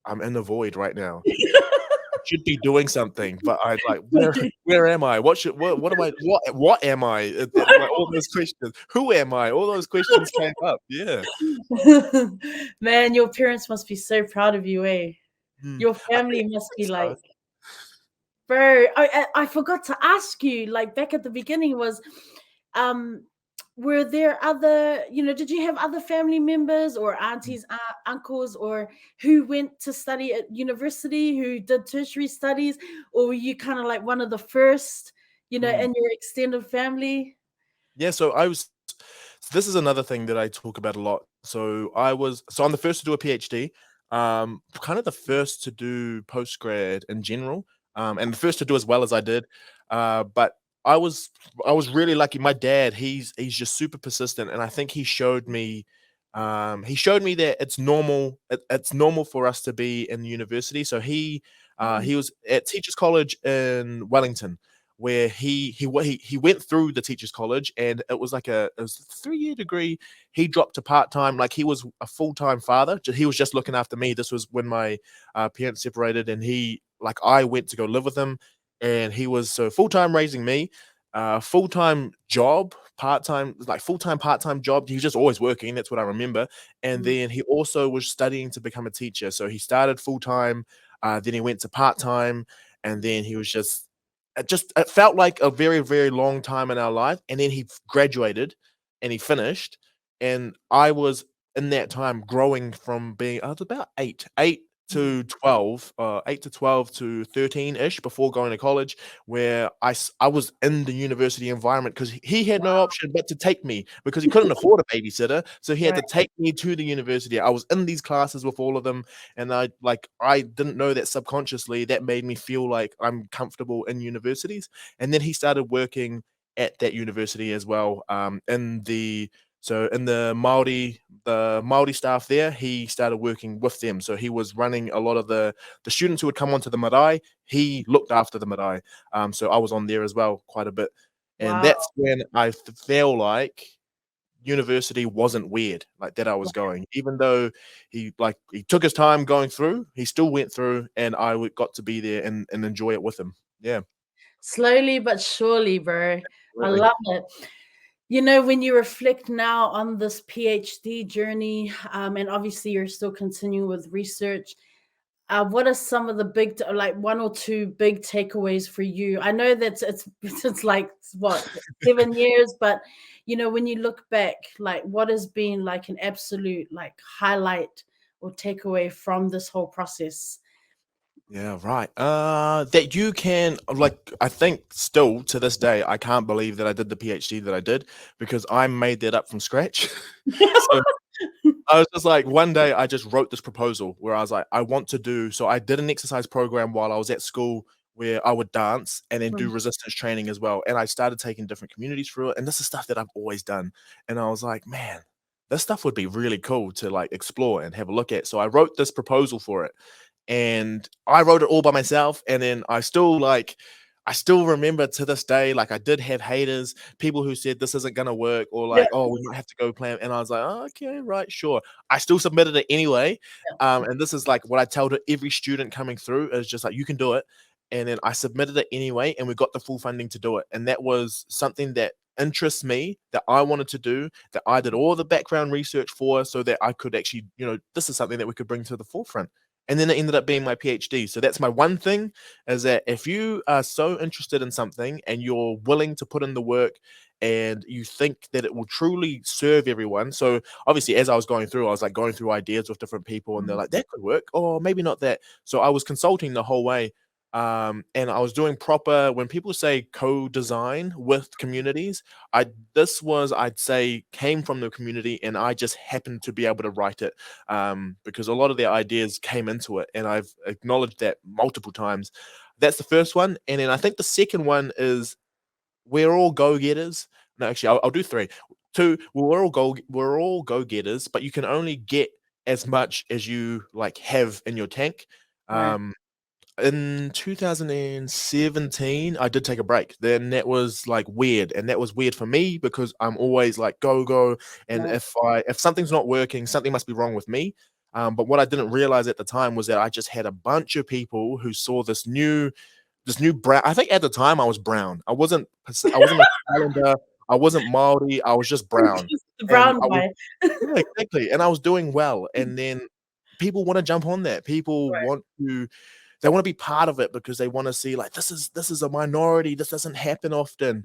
[SPEAKER 2] I'm in the void right now. I should be doing something, but I like, where am I? What am I? What am I? Like all those questions. Who am I? All those questions came up. Yeah.
[SPEAKER 1] Man, your parents must be so proud of you, eh?
[SPEAKER 2] Mm.
[SPEAKER 1] Your
[SPEAKER 2] I
[SPEAKER 1] family
[SPEAKER 2] think
[SPEAKER 1] must be
[SPEAKER 2] so.
[SPEAKER 1] like, bro. I forgot to ask you, like back at the beginning was, um, were there other, did you have other family members or aunties, uncles, or who went to study at university, who did tertiary studies, or were you kind of like one of the first,
[SPEAKER 2] Mm.
[SPEAKER 1] in your extended family?
[SPEAKER 2] Yeah, so this is another thing that I talk about a lot. So I'm the first to do a PhD, kind of the first to do postgrad in general, and the first to do as well as I did. But I was I was really lucky. My dad, he's just super persistent, and I think he showed me that it's normal for us to be in university. So
[SPEAKER 1] Mm,
[SPEAKER 2] he was at Teachers College in Wellington, where he went through the teachers college, and it was it was a 3-year degree. He dropped to part-time, like he was a full-time father. He was just looking after me. This was when my parents separated, and I went to go live with him, and he was so full-time raising me, full-time job, part-time, like full-time part-time job. He was just always working, that's what I remember. And
[SPEAKER 1] mm,
[SPEAKER 2] then he also was studying to become a teacher, so he started full-time, then he went to part-time, and then he was it felt like a very, very long time in our life, and then he graduated, and he finished, and I was in that time growing from being I was about 8
[SPEAKER 1] mm.
[SPEAKER 2] to 12, 8 to 12 to 13-ish before going to college, where I was in the university environment because he had no option but to take me because he couldn't afford a babysitter, so he had
[SPEAKER 1] Right.
[SPEAKER 2] to take me to the university. I was in these classes with all of them, and I didn't know that subconsciously that made me feel like I'm comfortable in universities. And then he started working at that university as well, in the Maori staff there. He started working with them, so he was running a lot of the students who would come onto the marae. He looked after the marae, so I was on there as well quite a bit, and
[SPEAKER 1] Wow.
[SPEAKER 2] that's when I feel like university wasn't weird, like, that I was going. Even though he took his time going through, he still went through, and got to be there and enjoy it with him. Yeah,
[SPEAKER 1] Slowly but surely, bro. I
[SPEAKER 2] absolutely.
[SPEAKER 1] love it. When you reflect now on this PhD journey, and obviously you're still continuing with research, what are some of the like one or two big takeaways for you? I know that it's like what 7 years, but when you look back, like what has been like an absolute like highlight or takeaway from this whole process?
[SPEAKER 2] Yeah, right. That you can I think still to this day, I can't believe that I did the PhD that I did because I made that up from scratch. So I was just like, one day I just wrote this proposal where I was like, I want to do so I did an exercise program while I was at school where I would dance and then do
[SPEAKER 1] Mm,
[SPEAKER 2] resistance training as well. And I started taking different communities through it. And this is stuff that I've always done. And I was like, man, this stuff would be really cool to like explore and have a look at. So I wrote this proposal for it, and I wrote it all by myself. And then I still remember to this day, like I did have haters, people who said this isn't gonna work or
[SPEAKER 1] yeah,
[SPEAKER 2] like, oh, we might have to go plan. And I was like, oh, okay, right, sure. I still submitted it anyway. And this is like what I tell to every student coming through is just like you can do it. And then I submitted it anyway, and we got the full funding to do it. And that was something that interests me, that I wanted to do, that I did all the background research for, so that I could actually, this is something that we could bring to the forefront. And then it ended up being my PhD. So that's my one thing, is that if you are so interested in something and you're willing to put in the work and you think that it will truly serve everyone. So obviously, as I was going through, I was like going through ideas with different people, and they're
[SPEAKER 1] mm,
[SPEAKER 2] like, that could work, or maybe not that. So I was consulting the whole way. And I was doing proper, when people say co-design with communities, I'd say came from the community, and I just happened to be able to write it, because a lot of their ideas came into it, and I've acknowledged that multiple times. That's the first one, and then I think the second one is we're all go-getters. No, actually, I'll do three. Two, we're all go-getters, but you can only get as much as you like have in your tank.
[SPEAKER 1] right.
[SPEAKER 2] Um, in 2017, I did take a break. Then that was like weird, and that was weird for me because I'm always like go go, and
[SPEAKER 1] Yeah.
[SPEAKER 2] if something's not working, something must be wrong with me. But what I didn't realize at the time was that I just had a bunch of people who saw this new brown. I think at the time I was brown. I wasn't a Islander. I wasn't Maori. I was just brown,
[SPEAKER 1] Just the
[SPEAKER 2] and
[SPEAKER 1] brown
[SPEAKER 2] I was
[SPEAKER 1] guy.
[SPEAKER 2] yeah, exactly. And I was doing well, and then people want to jump on that. People
[SPEAKER 3] Right.
[SPEAKER 2] want to, they want to be part of it because they want to see like this is a minority. This doesn't happen often.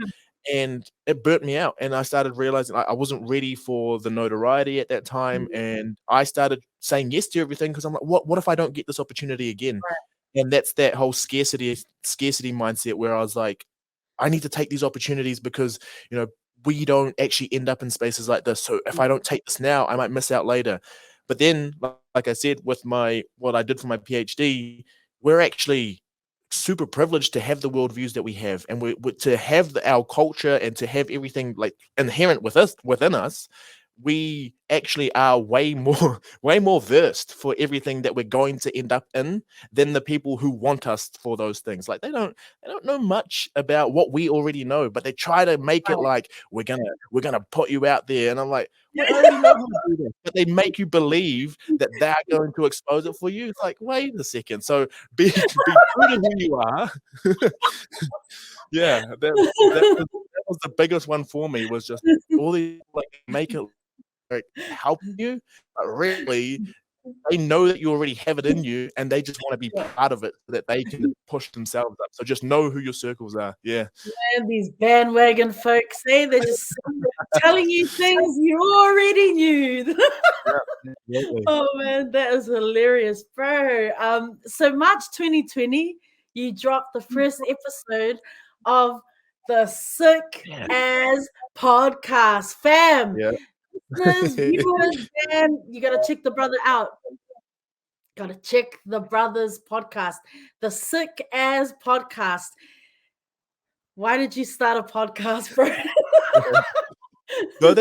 [SPEAKER 2] And it burnt me out. And I started realizing I wasn't ready for the notoriety at that time. And I started saying yes to everything because I'm like, what if I don't get this opportunity again? And that's that whole scarcity mindset where I was like, I need to take these opportunities because, you know, we don't actually end up in spaces like this. So if I don't take this now, I might miss out later. But then, like I said, with what I did for my PhD, we're actually super privileged to have the worldviews that we have, and we to have our culture and to have everything like inherent within us. We actually are way more way more versed for everything that we're going to end up in than the people who want us for those things. Like they don't know much about what we already know, but they try to make it like we're gonna put you out there. And I'm like, we already know how to do that. But they make you believe that they're going to expose it for you. It's like, wait a second. So be true to who you are. Yeah, that was the biggest one for me, was just all these like make it like helping you, but really they know that you already have it in you, and they just want to be part of it so that they can push themselves up. So just know who your circles are. Yeah.
[SPEAKER 3] And these bandwagon folks, they're just telling you things you already knew.
[SPEAKER 2] Absolutely.
[SPEAKER 3] Oh man, that is hilarious, bro. So March 2020, you dropped the first episode of the Sick
[SPEAKER 2] Yeah.
[SPEAKER 3] As podcast, fam.
[SPEAKER 2] Yeah.
[SPEAKER 3] Listeners, viewers, man, you gotta check the brother out. Gotta check the brothers podcast, the Sick As podcast. Why did you start a podcast, bro?
[SPEAKER 2] No,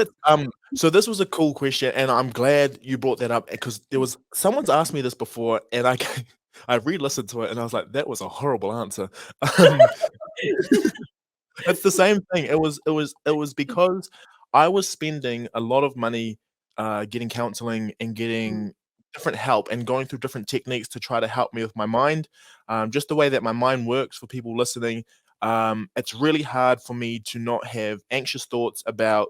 [SPEAKER 2] so this was a cool question, and I'm glad you brought that up because someone's asked me this before, and I re-listened to it and I was like, that was a horrible answer. Um, It's the same thing. It was because I was spending a lot of money, getting counseling and getting different help and going through different techniques to try to help me with my mind. Just the way that my mind works for people listening, it's really hard for me to not have anxious thoughts about,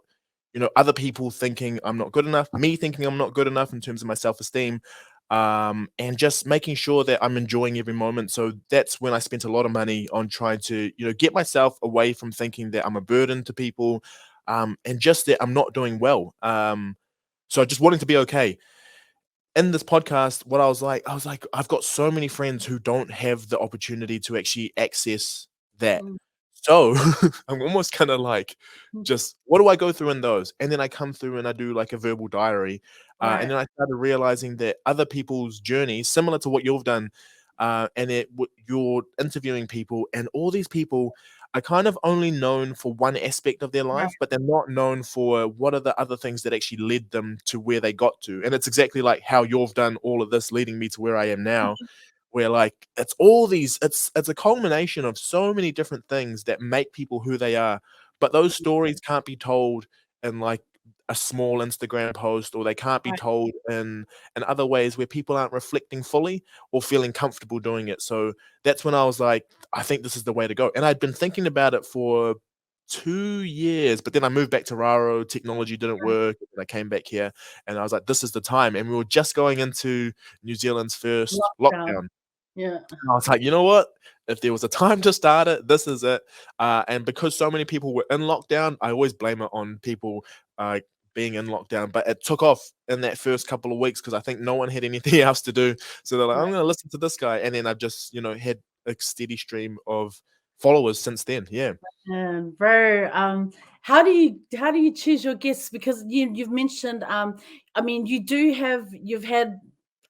[SPEAKER 2] other people thinking I'm not good enough, me thinking I'm not good enough in terms of my self-esteem, and just making sure that I'm enjoying every moment. So that's when I spent a lot of money on trying to, get myself away from thinking that I'm a burden to people, and just that I'm not doing well. So just wanting to be okay. In this podcast, what I was like, I've got so many friends who don't have the opportunity to actually access that. So I'm almost kind of like, just what do I go through in those? And then I come through and I do like a verbal diary. And then I started realizing that other people's journeys, similar to what you've done, you're interviewing people, and all these people are kind of only known for one aspect of their life, but they're not known for what are the other things that actually led them to where they got to. And it's exactly like how you've done all of this, leading me to where I am now, where like it's a culmination of so many different things that make people who they are. But those stories can't be told in like a small Instagram post, or they can't be told in other ways where people aren't reflecting fully or feeling comfortable doing it. So that's when I was like, I think this is the way to go. And I'd been thinking about it for 2 years, but then I moved back to Raro, technology didn't work, and I came back here and I was like, this is the time. And we were just going into New Zealand's first lockdown.
[SPEAKER 3] Yeah.
[SPEAKER 2] And I was like, you know what? If there was a time to start it, this is it. And because so many people were in lockdown, I always blame it on people being in lockdown. But it took off in that first couple of weeks because I think no one had anything else to do. So they're like, I'm going to listen to this guy. And then I've just, had a steady stream of followers since then. Yeah.
[SPEAKER 3] And bro, how do you choose your guests? Because you've mentioned, I mean, you've had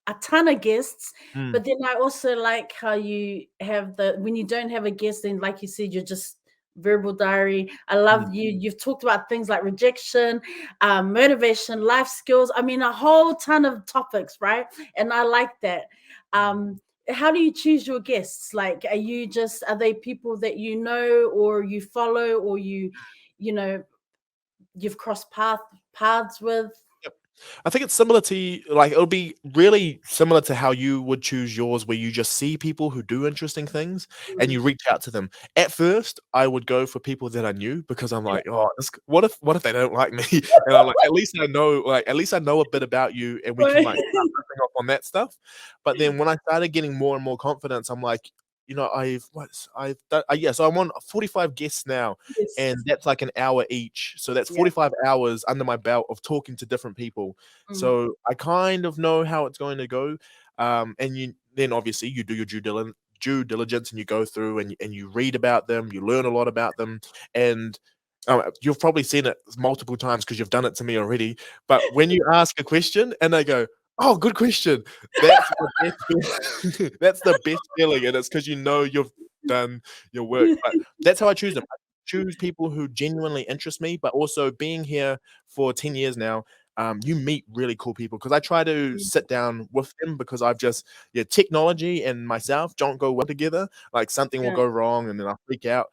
[SPEAKER 3] a ton of guests, but then I also like how you have when you don't have a guest, then like you said, you're just verbal diary. I love you've talked about things like rejection, motivation, life skills. I mean, a whole ton of topics, right? And I like that. How do you choose your guests? Like, are they people that you know or you follow, or you've crossed paths with?
[SPEAKER 2] Yep. I think it's similar to like it'll be really similar to how you would choose yours, where you just see people who do interesting things and
[SPEAKER 3] Mm,
[SPEAKER 2] you reach out to them. At first, I would go for people that I knew because I'm
[SPEAKER 3] yeah.
[SPEAKER 2] like, oh, what if they don't like me? And I'm like, at least I know a bit about you, and we can
[SPEAKER 3] Right.
[SPEAKER 2] like start riffing off on that stuff. But then when I started getting more and more confidence, I'm like, I've done, yeah. So I'm on 45 guests now, and
[SPEAKER 3] Yes.
[SPEAKER 2] that's like an hour each. So that's
[SPEAKER 3] Yeah.
[SPEAKER 2] 45 hours under my belt of talking to different people.
[SPEAKER 3] Mm,
[SPEAKER 2] So I kind of know how it's going to go. And then obviously you do your due diligence and you go through and you read about them, you learn a lot about them, and you've probably seen it multiple times because you've done it to me already. But when you ask a question and they go, "Oh, good question," that's the best. That's the best feeling, and it's because you know you've done your work. But that's how I choose them. I choose people who genuinely interest me, but also being here for 10 years now, you meet really cool people because I try to
[SPEAKER 3] mm,
[SPEAKER 2] sit down with them because I've just yeah, technology and myself don't go well together. Like something will
[SPEAKER 3] yeah.
[SPEAKER 2] go wrong and then I'll freak out.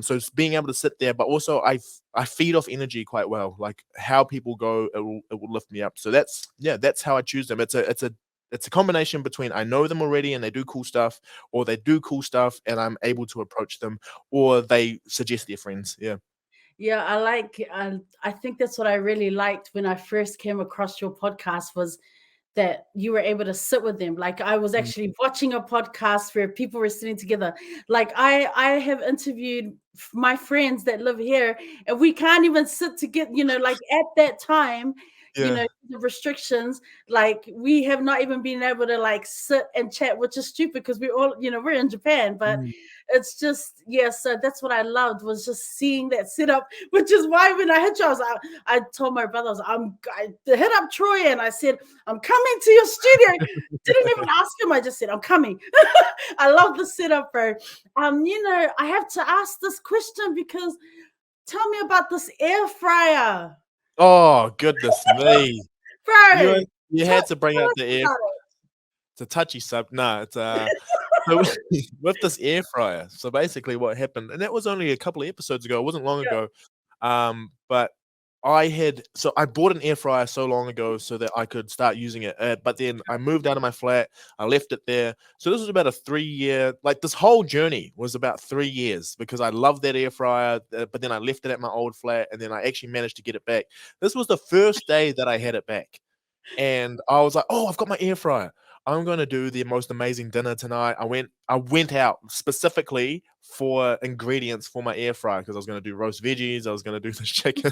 [SPEAKER 2] So it's being able to sit there, but also I feed off energy quite well. Like how people go, it will lift me up. So that's how I choose them. It's a combination between I know them already and they do cool stuff, or they do cool stuff and I'm able to approach them, or they suggest their friends. Yeah.
[SPEAKER 3] Yeah, I think that's what I really liked when I first came across your podcast was that you were able to sit with them. Like I was
[SPEAKER 2] Mm.
[SPEAKER 3] actually watching a podcast where people were sitting together. Like I have interviewed my friends that live here, and we can't even sit together. Like at that time,
[SPEAKER 2] Yeah.
[SPEAKER 3] the restrictions. Like we have not even been able to like sit and chat, which is stupid because we all we're in Japan, but
[SPEAKER 2] Mm.
[SPEAKER 3] it's just yeah. So that's what I loved was just seeing that setup, which is why when I hit you, I told my brothers I hit up Troy and I said I'm coming to your studio. Didn't even ask him. I just said, I'm coming. I love the setup, bro. I have to ask this question because tell me about this air fryer.
[SPEAKER 2] Oh, goodness me.
[SPEAKER 3] Bro,
[SPEAKER 2] You
[SPEAKER 3] tell,
[SPEAKER 2] had to bring
[SPEAKER 3] tell
[SPEAKER 2] up
[SPEAKER 3] us
[SPEAKER 2] the air.
[SPEAKER 3] about
[SPEAKER 2] It's a touchy sub. No, it's so with this air fryer. So basically, what happened, and that was only a couple of episodes ago. It wasn't long
[SPEAKER 3] it.
[SPEAKER 2] ago. But I bought an air fryer so long ago so that I could start using it. But then I moved out of my flat. I left it there. So this was about a 3 year. Like this whole journey was about 3 years because I loved that air fryer. But then I left it at my old flat, and then I actually managed to get it back. This was the first day that I had it back. And I was like, "Oh, I've got my air fryer. I'm gonna do the most amazing dinner tonight." I went out specifically for ingredients for my air fryer because I was gonna do roast veggies, I was gonna do this chicken,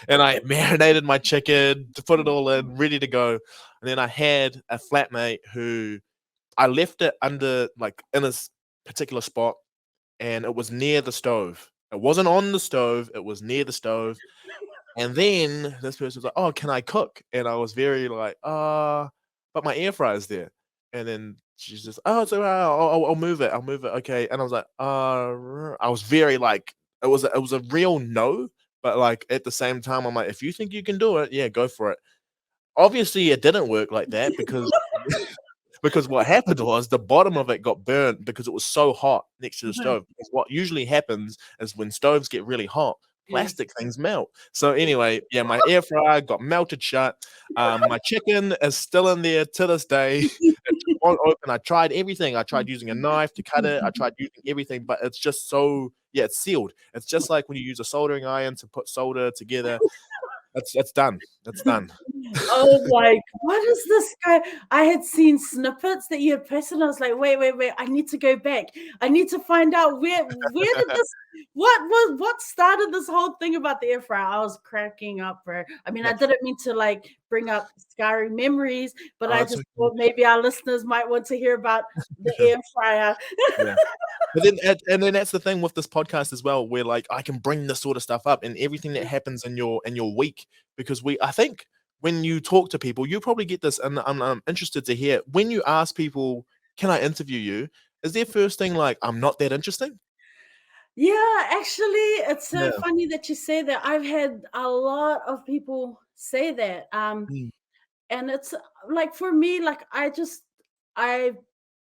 [SPEAKER 2] and I marinated my chicken to put it all in, ready to go. And then I had a flatmate who I left it under like in this particular spot, and it was near the stove. It wasn't on the stove, it was near the stove. And then this person was like, "Oh, can I cook?" And I was very like, but my air fryer's there." And then she's just, "Oh, it's all right. I'll move it. I'll move it. Okay." And I was like, I was very like, it was a real no, but like at the same time, I'm like, if you think you can do it, yeah, go for it. Obviously, it didn't work like that because because what happened was the bottom of it got burnt because it was so hot next to the
[SPEAKER 3] Mhm.
[SPEAKER 2] stove. Because what usually happens is when stoves get really hot,
[SPEAKER 3] Yes.
[SPEAKER 2] plastic things melt. So anyway, yeah, my air fryer got melted shut. My chicken is still in there to this day. It just won't open. I tried everything. I tried using a knife to cut it. I tried using everything, but it's just so yeah, it's sealed. It's just like when you use a soldering iron to put solder together. It's done. It's done.
[SPEAKER 3] Oh my, what is this guy? I had seen snippets that you had posted. And I was like, wait. I need to go back. I need to find out where did this what started this whole thing about the air fryer? I was cracking up, bro. I mean, I
[SPEAKER 2] Yeah.
[SPEAKER 3] didn't mean to like bring up scary memories, but
[SPEAKER 2] Oh,
[SPEAKER 3] I
[SPEAKER 2] it's
[SPEAKER 3] just
[SPEAKER 2] okay.
[SPEAKER 3] thought maybe our listeners might want to hear about the air fryer.
[SPEAKER 2] Yeah. But then and then that's the thing with this podcast as well, where like I can bring this sort of stuff up and everything that happens in your week because I think when you talk to people, you probably get this, and I'm interested to hear when you ask people, "Can I interview you?" Is their first thing like, "I'm not that interesting"?
[SPEAKER 3] Yeah, actually, it's so
[SPEAKER 2] Yeah.
[SPEAKER 3] funny that you say that. I've had a lot of people say that.
[SPEAKER 2] Mm.
[SPEAKER 3] And it's like for me, like I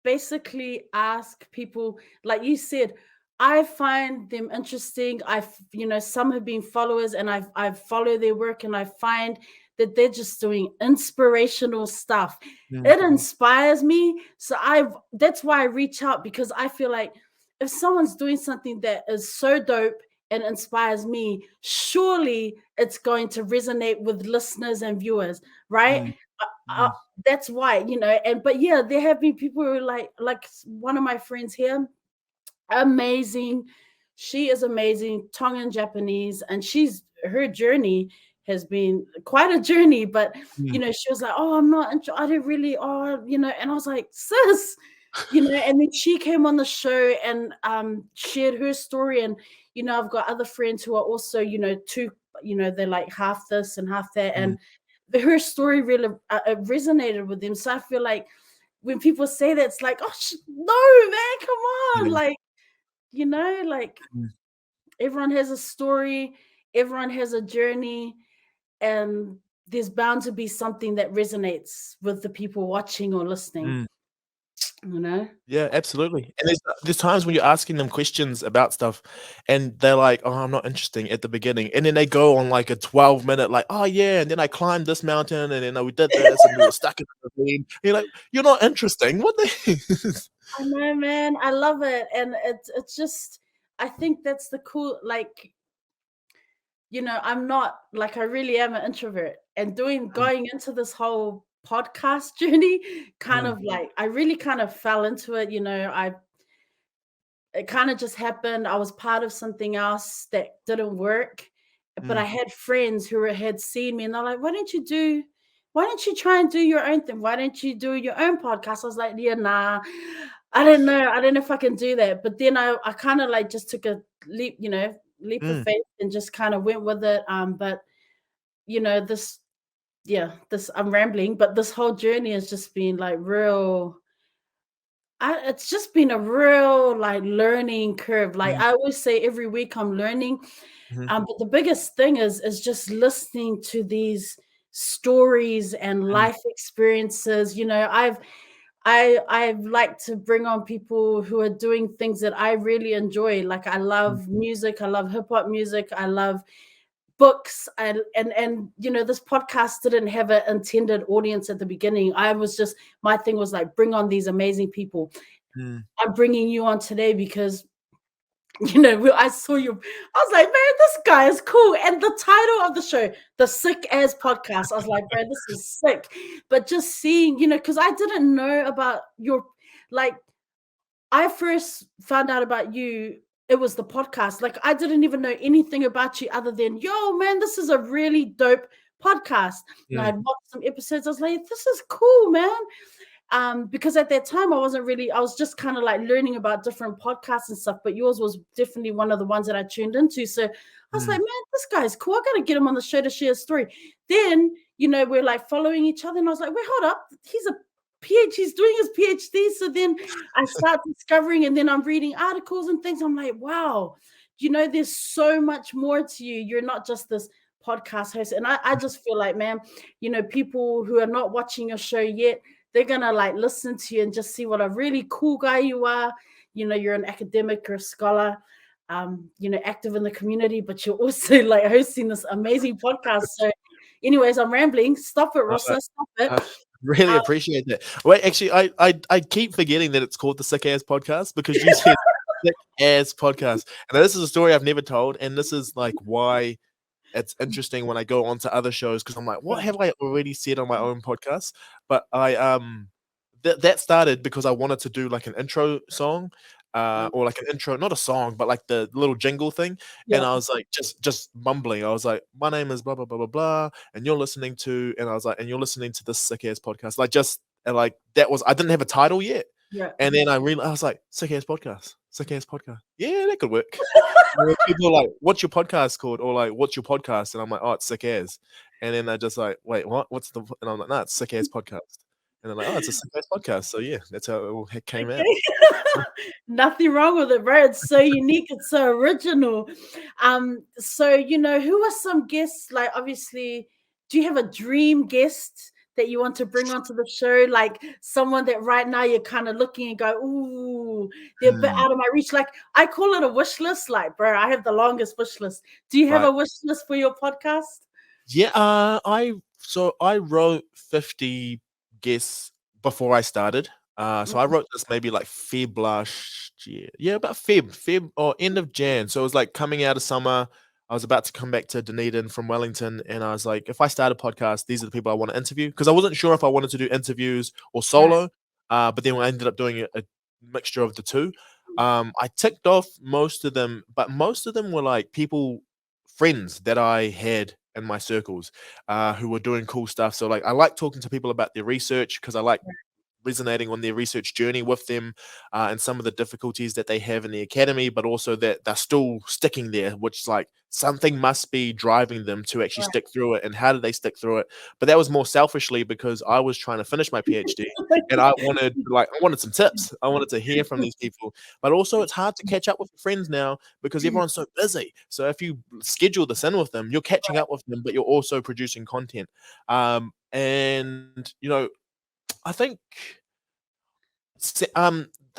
[SPEAKER 3] basically ask people, like you said, I find them interesting. Some have been followers and I follow their work and I find that they're just doing inspirational stuff.
[SPEAKER 2] Mm.
[SPEAKER 3] It inspires me. So that's why I reach out, because I feel like if someone's doing something that is so dope and inspires me, surely it's going to resonate with listeners and viewers, right?
[SPEAKER 2] Mm.
[SPEAKER 3] Uh, that's why, but yeah, there have been people who are like one of my friends here, amazing. She is amazing, Tongan Japanese, and her journey has been quite a journey. But she was like, "Oh, I'm not. I didn't really. Oh, And I was like, "Sis, And then she came on the show and shared her story. And I've got other friends who are also, they're like half this and half that, and her story really resonated with them. So I feel like when people say that, it's like, oh no, man, come on, like. Everyone has a story, everyone has a journey, and there's bound to be something that resonates with the people watching or listening.
[SPEAKER 2] Yeah, absolutely. And there's times when you're asking them questions about stuff and they're like, "Oh, I'm not interested," at the beginning, and then they go on like a 12-minute like, "Oh yeah, and then I climbed this mountain and then we did this and we were stuck in the ravine." You're like, "You're not interesting. What the?"
[SPEAKER 3] I know, man. I love it. And it's just, I think that's the cool, like, I'm not like, I really am an introvert, and going into this whole podcast journey kind of like, I really kind of fell into it. It kind of just happened. I was part of something else that didn't work, but I had friends who had seen me and they're like, why don't you try and do your own thing? Why don't you do your own podcast? I was like, yeah, nah, I don't know. I don't know if I can do that. But then I kind of like just took a leap of faith and just kind of went with it. But I'm rambling, but this whole journey has just been like it's just been a real like learning curve. Like I always say, every week I'm learning. But the biggest thing is just listening to these stories and life experiences. I like to bring on people who are doing things that I really enjoy. Like I love music, I love hip hop music, I love books, and this podcast didn't have an intended audience at the beginning. My thing was like, bring on these amazing people. I'm bringing you on today because I saw you. I was like, man, this guy is cool. And the title of the show, the Sick As Podcast, I was like, man, this is sick. But just seeing, because I didn't know about I first found out about you, it was the podcast. Like, I didn't even know anything about you other than, yo, man, this is a really dope podcast. And I'd watched some episodes. I was like, this is cool, man. Because at that time I was just kind of like learning about different podcasts and stuff, but yours was definitely one of the ones that I tuned into. So I was like, man, this guy's cool. I gotta get him on the show to share a story. Then, we're like following each other, and I was like, wait, hold up. He's doing his PhD. So then I start discovering, and then I'm reading articles and things. I'm like, wow, there's so much more to you. You're not just this podcast host. And I just feel like, man, people who are not watching your show yet, they're gonna like listen to you and just see what a really cool guy you are. You're an academic, you're a scholar, active in the community, but you're also like hosting this amazing podcast. So anyways, I'm rambling. Stop it, Rosa. Stop it.
[SPEAKER 2] Really appreciate that. Wait, actually, I keep forgetting that it's called the Sick As Podcast because you said Sick As Podcast. And this is a story I've never told, and this is like why it's interesting when I go on to other shows, because I'm like, what have I already said on my own podcast? But I that started because I wanted to do like an intro song. Or like an intro, not a song, but like the little jingle thing. And I was like, just mumbling. I was like, my name is blah, blah, blah, blah, blah. And you're listening to, and I was like, and you're listening to this Sick Ass Podcast. I didn't have a title yet.
[SPEAKER 3] Yeah.
[SPEAKER 2] And then I was like, Sick Ass Podcast. Sick Ass Podcast. Yeah, that could work. People are like, what's your podcast called? Or like, what's your podcast? And I'm like, oh, it's Sick Ass. And then they're just like, wait, what? And I'm like, no, it's Sick Ass Podcast. And they're like, oh, it's a Sick Ass Podcast. So yeah, that's how it all came out.
[SPEAKER 3] Nothing wrong with it, bro. It's so unique. It's so original. So, who are some guests? Like, obviously, do you have a dream guest that you want to bring onto the show? Like someone that right now you're kind of looking and go, ooh, they're a bit out of my reach. Like, I call it a wish list. Like, bro, I have the longest wish list. Do you have a wish list for your podcast?
[SPEAKER 2] Yeah, I So I wrote 50 guests before I started. So I wrote this maybe like Feb last year. Yeah, about Feb or end of Jan. So it was like coming out of summer. I was about to come back to Dunedin from Wellington, and I was like, if I start a podcast, these are the people I want to interview, because I wasn't sure if I wanted to do interviews or
[SPEAKER 3] Right.
[SPEAKER 2] solo. But then I ended up doing a mixture of the two. I ticked off most of them, but most of them were like people, friends that I had in my circles, who were doing cool stuff. So like I like talking to people about their research, because I like resonating on their research journey with them, and some of the difficulties that they have in the academy, but also that they're still sticking there, which is like something must be driving them to actually
[SPEAKER 3] Right.
[SPEAKER 2] stick through it. And how do they stick through it? But that was more selfishly because I was trying to finish my PhD, and I wanted some tips. I wanted to hear from these people. But also it's hard to catch up with your friends now because everyone's so busy. So if you schedule this in with them, you're catching up with them, but you're also producing content. And I think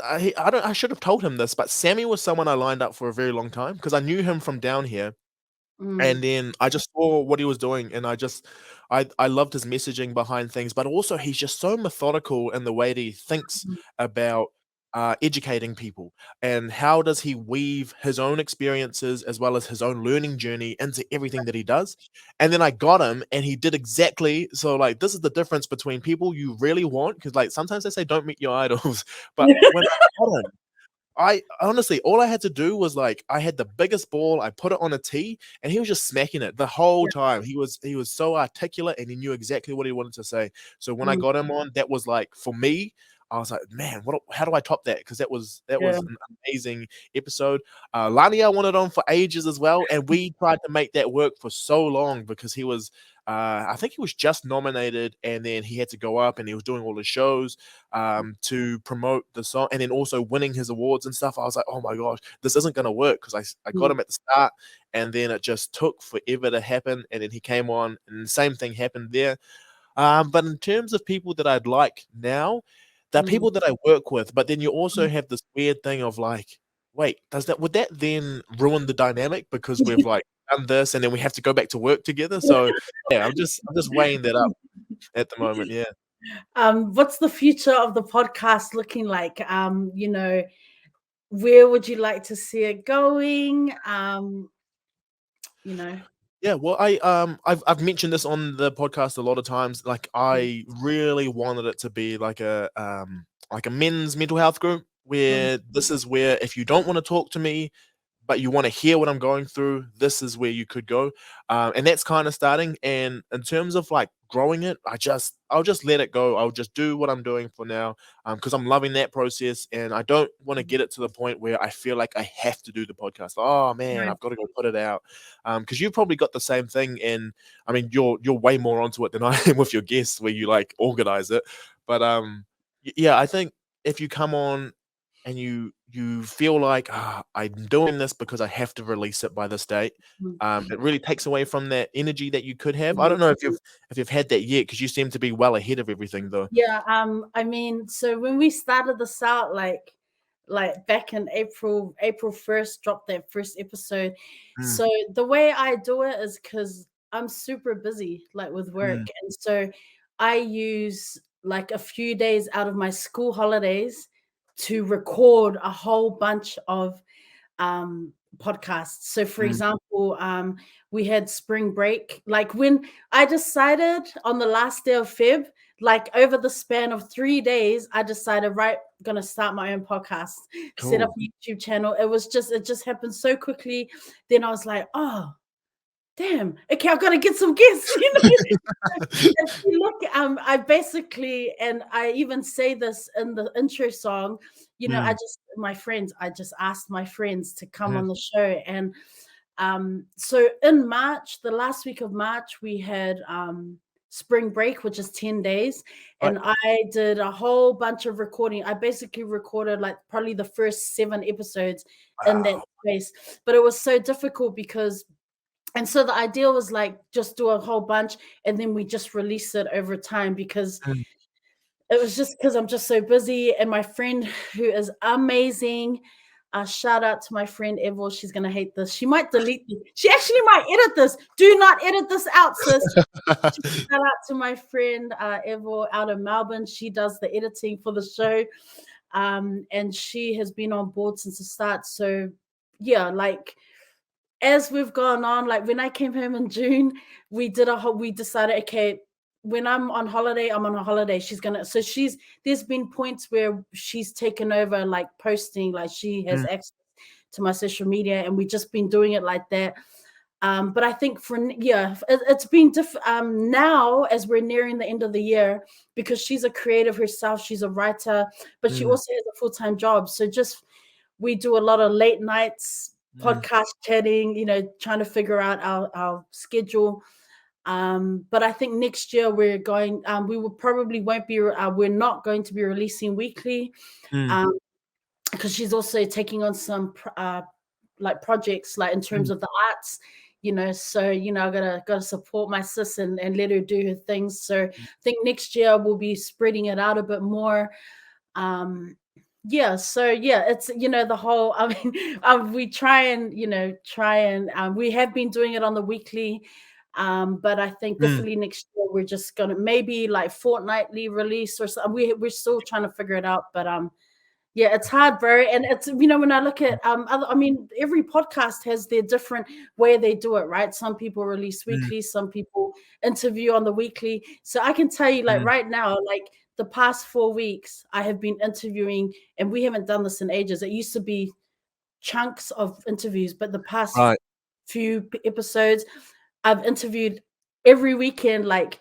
[SPEAKER 2] I should have told him this, but Sammy was someone I lined up for a very long time because I knew him from down here.
[SPEAKER 3] Mm,
[SPEAKER 2] And then I just saw what he was doing, and I loved his messaging behind things, but also he's just so methodical in the way that he thinks
[SPEAKER 3] mm,
[SPEAKER 2] about educating people, and how does he weave his own experiences as well as his own learning journey into everything that he does. And then I got him, and he did exactly so. Like, this is the difference between people you really want, because like sometimes they say don't meet your idols, but when I got him, I honestly, all I had to do was like, I had the biggest ball, I put it on a tee, and he was just smacking it the whole
[SPEAKER 3] yeah.
[SPEAKER 2] time. He was so articulate, and he knew exactly what he wanted to say. So when I
[SPEAKER 3] Mm,
[SPEAKER 2] got him on, that was like, for me, I was like, man, how do I top that? Because that was
[SPEAKER 3] yeah.
[SPEAKER 2] an amazing episode. Lani I wanted on for ages as well, and we tried to make that work for so long because he was. I think he was just nominated, and then he had to go up, and he was doing all the shows to promote the song, and then also winning his awards and stuff. I was like, oh my gosh, this isn't going to work, because I got
[SPEAKER 3] Mm,
[SPEAKER 2] him at the start, and then it just took forever to happen. And then he came on, and the same thing happened there. But in terms of people that I'd like now, they're
[SPEAKER 3] mm,
[SPEAKER 2] people that I work with, but then you also
[SPEAKER 3] mm.
[SPEAKER 2] have this weird thing of like, wait, would that then ruin the dynamic because we've like done this and then we have to go back to work together? So yeah, I'm just weighing that up at the moment. Yeah.
[SPEAKER 3] What's the future of the podcast looking like? Where would you like to see it going? You know.
[SPEAKER 2] Yeah, well, I've mentioned this on the podcast a lot of times. Like,
[SPEAKER 3] Mm,
[SPEAKER 2] I really wanted it to be like a men's mental health group,
[SPEAKER 3] mm,
[SPEAKER 2] where this is where if you don't want to talk to me, but you want to hear what I'm going through, this is where you could go. And that's kind of starting. And in terms of like growing it, I'll just let it go. I'll just do what I'm doing for now, because I'm loving that process, and I don't want to
[SPEAKER 3] mm.
[SPEAKER 2] get it to the point where I feel like I have to do the podcast. Oh man,
[SPEAKER 3] Right.
[SPEAKER 2] I've got to go put it out. Because you've probably got the same thing, and I mean you're way more onto it than I am with your guests, where you like organize it. But yeah, I think if you come on and you feel like, I'm doing this because I have to release it by this date,
[SPEAKER 3] Mm,
[SPEAKER 2] it really takes away from that energy that you could have. I
[SPEAKER 3] mm.
[SPEAKER 2] don't know if you've had that yet, because you seem to be well ahead of everything though.
[SPEAKER 3] Yeah, I mean, so when we started this out, like back in April 1st, dropped that first episode.
[SPEAKER 2] Mm,
[SPEAKER 3] So the way I do it is because I'm super busy, like with work.
[SPEAKER 2] mm,
[SPEAKER 3] And so I use like a few days out of my school holidays to record a whole bunch of podcasts. So, for
[SPEAKER 2] mm.
[SPEAKER 3] example, we had spring break. Like when I decided on the last day of Feb, like over the span of 3 days, I decided, right, gonna start my own podcast, set up
[SPEAKER 2] Cool.
[SPEAKER 3] a YouTube channel. It just happened so quickly. Then I was like, oh, damn, okay, I've got to get some guests, If you look, I basically, and I even say this in the intro song,
[SPEAKER 2] Mm,
[SPEAKER 3] I just asked my friends to come
[SPEAKER 2] yeah,
[SPEAKER 3] on the show. And so in March, the last week of March, we had spring break, which is 10 days.
[SPEAKER 2] right.
[SPEAKER 3] And I did a whole bunch of recording. I basically recorded like probably the first 7 episodes in that
[SPEAKER 2] Wow.
[SPEAKER 3] space. But it was so difficult because and so the idea was like just do a whole bunch and then we just release it over time because
[SPEAKER 2] Mm,
[SPEAKER 3] it was just because I'm just so busy. And my friend who is amazing, Shout out to my friend Evo. She's gonna hate this. She might delete this. She actually might edit this. Do not edit this out, sis. Shout out to my friend Evo out of Melbourne. She does the editing for the show, and she has been on board since the start. So yeah, like as we've gone on, like when I came home in June, we decided, okay, when I'm on holiday, I'm on a holiday. There's been points where she's taken over, like posting, like she has access to my social media, and we've just been doing it like that. But I think it's been now as we're nearing the end of the year, because she's a creative herself, she's a writer, but she also has a full-time job. So we do a lot of late nights, podcast chatting, trying to figure out our schedule. But I think next year we're not going to be releasing weekly, because she's also taking on some like projects, like in terms of the arts, so I gotta support my sis and let her do her things. So I think next year we'll be spreading it out a bit more. It's the whole, I mean, we try and we have been doing it on the weekly, but I think definitely next year we're just gonna maybe like fortnightly release or something. We're still trying to figure it out, but yeah, it's hard, bro. And it's, when I look at every podcast has their different way they do it, right? Some people release weekly, some people interview on the weekly. So I can tell you, like right now, like the past 4 weeks, I have been interviewing, and we haven't done this in ages. It used to be chunks of interviews, but the past few episodes, I've interviewed every weekend, like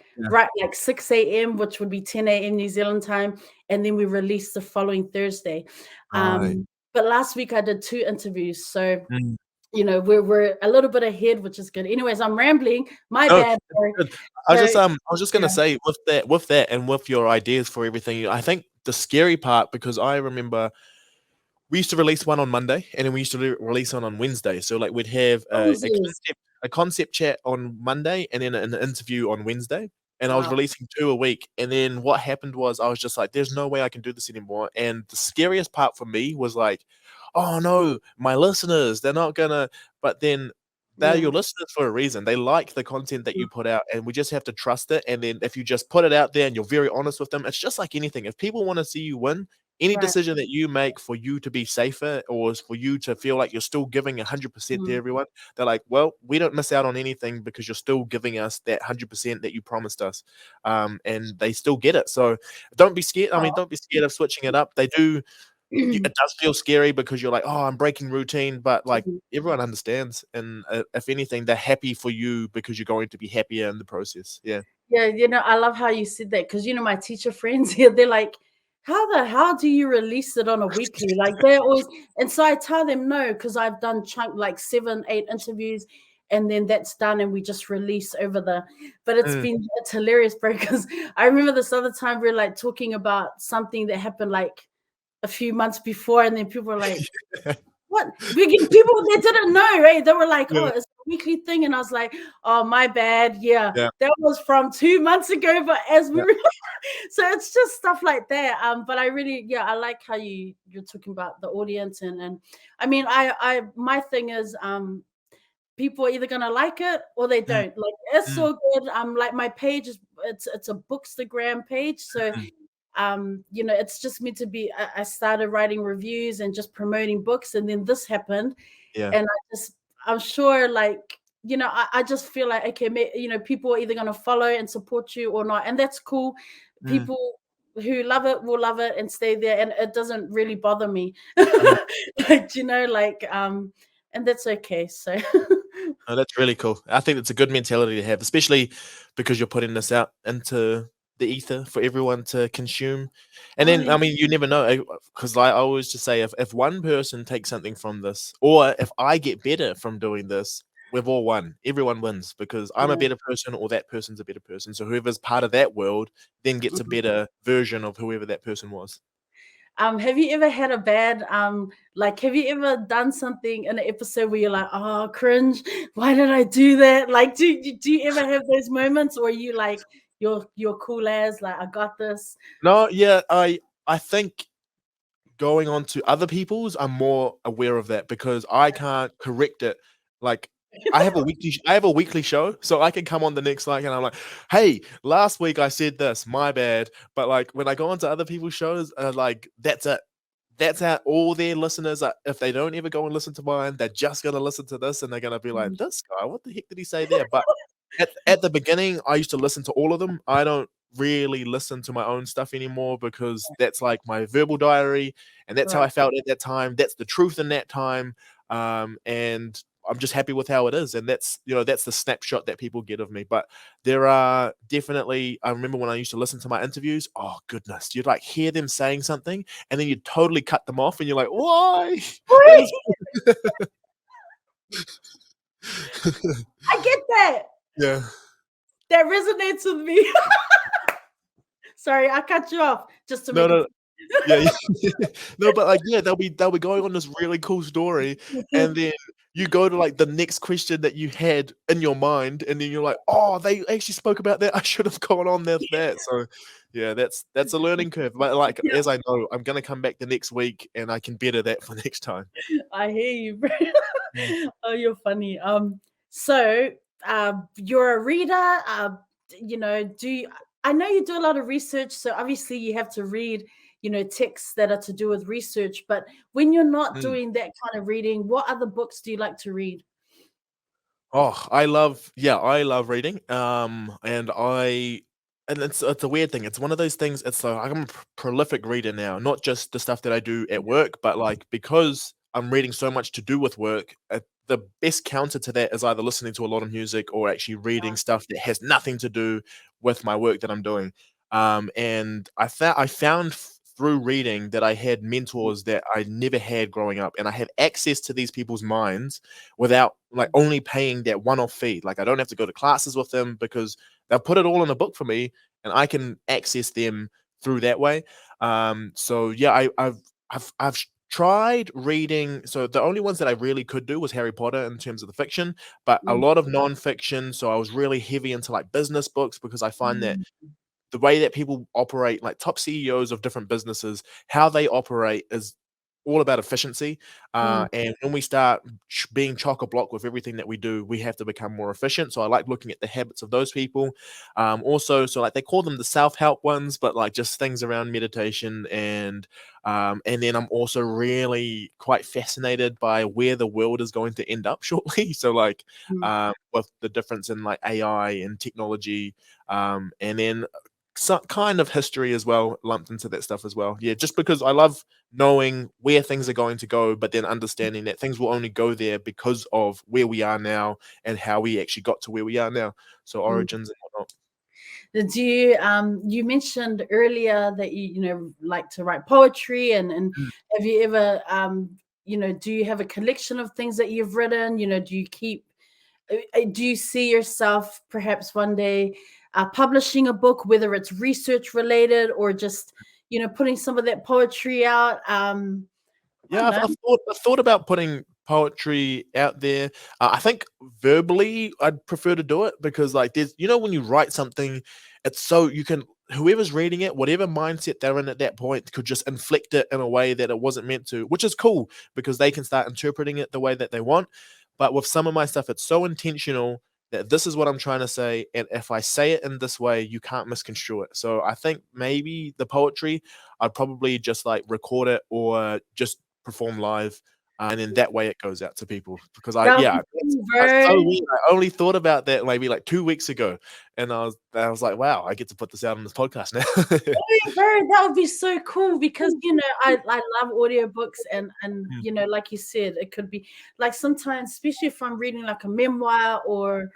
[SPEAKER 3] 6 a.m., which would be 10 a.m. New Zealand time, and then we released the following Thursday. But last week I did 2 interviews, so we're a little bit ahead, which is good. Anyways, I'm rambling. My bad.
[SPEAKER 2] I was just gonna say with that, and with your ideas for everything, I think the scary part, because I remember we used to release one on Monday, and then we used to release one on Wednesday. So like we'd have a concept chat on Monday, and then an interview on Wednesday. And I was releasing 2 a week. And then what happened was I was just like, there's no way I can do this anymore. And the scariest part for me was like, oh no, my listeners, they're not gonna. But then they're your listeners for a reason. They like the content that you put out, and we just have to trust it. And then if you just put it out there and you're very honest with them, it's just like anything. If people want to see you win, any decision that you make for you to be safer, or for you to feel like you're still giving 100% to everyone, they're like, well, we don't miss out on anything because you're still giving us that 100% that you promised us. And they still get it. So don't be scared. I mean, don't be scared of switching it up. They do. It does feel scary because you're like, oh, I'm breaking routine, but like everyone understands, and if anything, they're happy for you because you're going to be happier in the process. Yeah,
[SPEAKER 3] I love how you said that, because my teacher friends here, they're like, how the hell do you release it on a weekly? Like they're always, and so I tell them no, because I've done like 7, 8 interviews, and then that's done, and we just release over but it's hilarious, bro, because I remember this other time we were like talking about something that happened like a few months before, and then people were like, what? People, they didn't know, right? They were like, oh, it's a weekly thing. And I was like, oh, my bad. Yeah. That was from 2 months ago. But as we so it's just stuff like that. But I really, I like how you're talking about the audience. And I mean, my thing is, people are either gonna like it or they don't. Like, it's so good. Like my page is, it's a Bookstagram page. So it's just meant to be. I started writing reviews and just promoting books, and then this happened, and I'm sure, like, I just feel like, okay, people are either going to follow and support you or not, and that's cool. People who love it will love it and stay there, and it doesn't really bother me. And that's okay. So
[SPEAKER 2] oh, that's really cool. I think it's a good mentality to have, especially because you're putting this out into the ether for everyone to consume. And then, I mean, you never know, because I always just say, if one person takes something from this, or if I get better from doing this, we've all won. Everyone wins, because I'm a better person, or that person's a better person. So whoever's part of that world then gets a better version of whoever that person was.
[SPEAKER 3] Have you ever had a bad, have you ever done something in an episode where you're like, oh, cringe, why did I do that? Like, do you ever have those moments, or are you like, you're cool as, like, I got this?
[SPEAKER 2] No, yeah, I think going on to other people's, I'm more aware of that because I can't correct it. Like I have a weekly show, so I can come on the next and I'm like, hey, last week I said this, my bad. But like when I go on to other people's shows, like that's it. That's how all their listeners are. If they don't ever go and listen to mine, they're just gonna listen to this and they're gonna be like, this guy, what the heck did he say there? But at the beginning, I used to listen to all of them. I don't really listen to my own stuff anymore because that's like my verbal diary, and that's how I felt at that time. That's the truth in that time, and I'm just happy with how it is. And that's that's the snapshot that people get of me. But there are definitely. I remember when I used to listen to my interviews. Oh goodness, you'd like hear them saying something, and then you'd totally cut them off, and you're like, why?
[SPEAKER 3] I get that.
[SPEAKER 2] Yeah.
[SPEAKER 3] That resonates with me. Sorry, I cut you off just to make it.
[SPEAKER 2] Yeah. No, but like they'll be going on this really cool story, and then you go to like the next question that you had in your mind, and then you're like, oh, they actually spoke about that. I should have gone on that. So yeah, that's a learning curve. But like as I know, I'm gonna come back the next week and I can better that for next time.
[SPEAKER 3] I hear you, bro. Oh, you're funny. So you're a reader. I know you do a lot of research, so obviously you have to read, texts that are to do with research. But when you're not doing that kind of reading, what other books do you like to read?
[SPEAKER 2] Oh, I love reading. And it's a weird thing. It's one of those things. It's like I'm a prolific reader now, not just the stuff that I do at work, but like because I'm reading so much to do with work. The best counter to that is either listening to a lot of music or actually reading stuff that has nothing to do with my work that I'm doing. And I found through reading that I had mentors that I never had growing up, and I have access to these people's minds without like only paying that one-off fee. Like I don't have to go to classes with them because they'll put it all in a book for me, and I can access them through that way. So yeah, I've tried reading. So the only ones that I really could do was Harry Potter in terms of the fiction, but a lot of non-fiction. So I was really heavy into like business books because I find that the way that people operate, like top CEOs of different businesses, how they operate is all about efficiency. And when we start being chock-a-block with everything that we do, we have to become more efficient. So I like looking at the habits of those people. Also, so like they call them the self-help ones, but like just things around meditation and then I'm also really quite fascinated by where the world is going to end up shortly. So like with the difference in like AI and technology, and then some kind of history as well lumped into that stuff as well. Yeah, just because I love knowing where things are going to go, but then understanding that things will only go there because of where we are now and how we actually got to where we are now. So origins and whatnot.
[SPEAKER 3] Do you mentioned earlier that you like to write poetry and have you ever do you have a collection of things that you've written? Do you see yourself perhaps one day publishing a book, whether it's research related or just putting some of that poetry out?
[SPEAKER 2] I've thought about putting poetry out there. I think verbally I'd prefer to do it because like there's when you write something, it's so you can whoever's reading it, whatever mindset they're in at that point, could just inflict it in a way that it wasn't meant to, which is cool because they can start interpreting it the way that they want. But with some of my stuff, it's so intentional that this is what I'm trying to say, and if I say it in this way, you can't misconstrue it. So I think maybe the poetry, I'd probably just like record it or just perform live, and then that way it goes out to people. Because that's so weird. I only thought about that maybe like 2 weeks ago, and I was like, wow, I get to put this out on this podcast now.
[SPEAKER 3] That would be so cool because I love audiobooks and like you said, it could be like sometimes, especially if I'm reading like a memoir or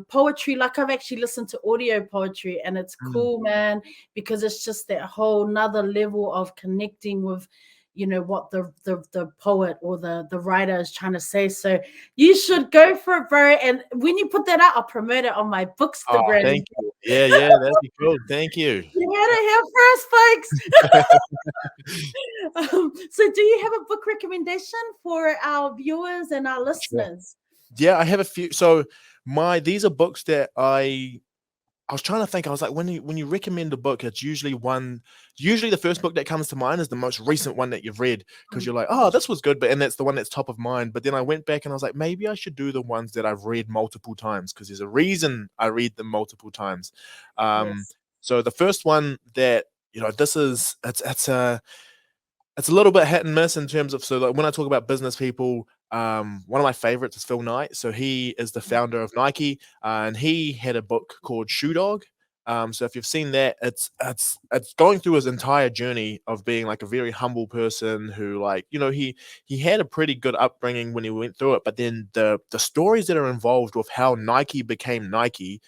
[SPEAKER 3] poetry, like I've actually listened to audio poetry and it's cool, man, because it's just that whole nother level of connecting with what the poet or the writer is trying to say. So you should go for it, bro. And when you put that out, I'll promote it on my Bookstagram.
[SPEAKER 2] Oh, thank you. Yeah, that'd be cool. Thank you.
[SPEAKER 3] You heard it here first, folks. So do you have a book recommendation for our viewers and our listeners?
[SPEAKER 2] Sure. Yeah, I have a few. So these are books that I I was trying to think. I was like, when you recommend a book, it's usually the first book that comes to mind is the most recent one that you've read because
[SPEAKER 3] Mm,
[SPEAKER 2] you're like, oh, this was good, and that's the one that's top of mind. But then I went back and I was like, maybe I should do the ones that I've read multiple times because there's a reason I read them multiple times. Um,
[SPEAKER 3] yes.
[SPEAKER 2] so the first one that this is it's a little bit hit and miss in terms of like when I talk about business people, one of my favorites is Phil Knight. So he is the
[SPEAKER 3] Mm,
[SPEAKER 2] founder of Nike, and he had a book called Shoe Dog. So if you've seen that, it's going through his entire journey of being like a very humble person who he had a pretty good upbringing when he went through it, but then the stories that are involved with how Nike became Nike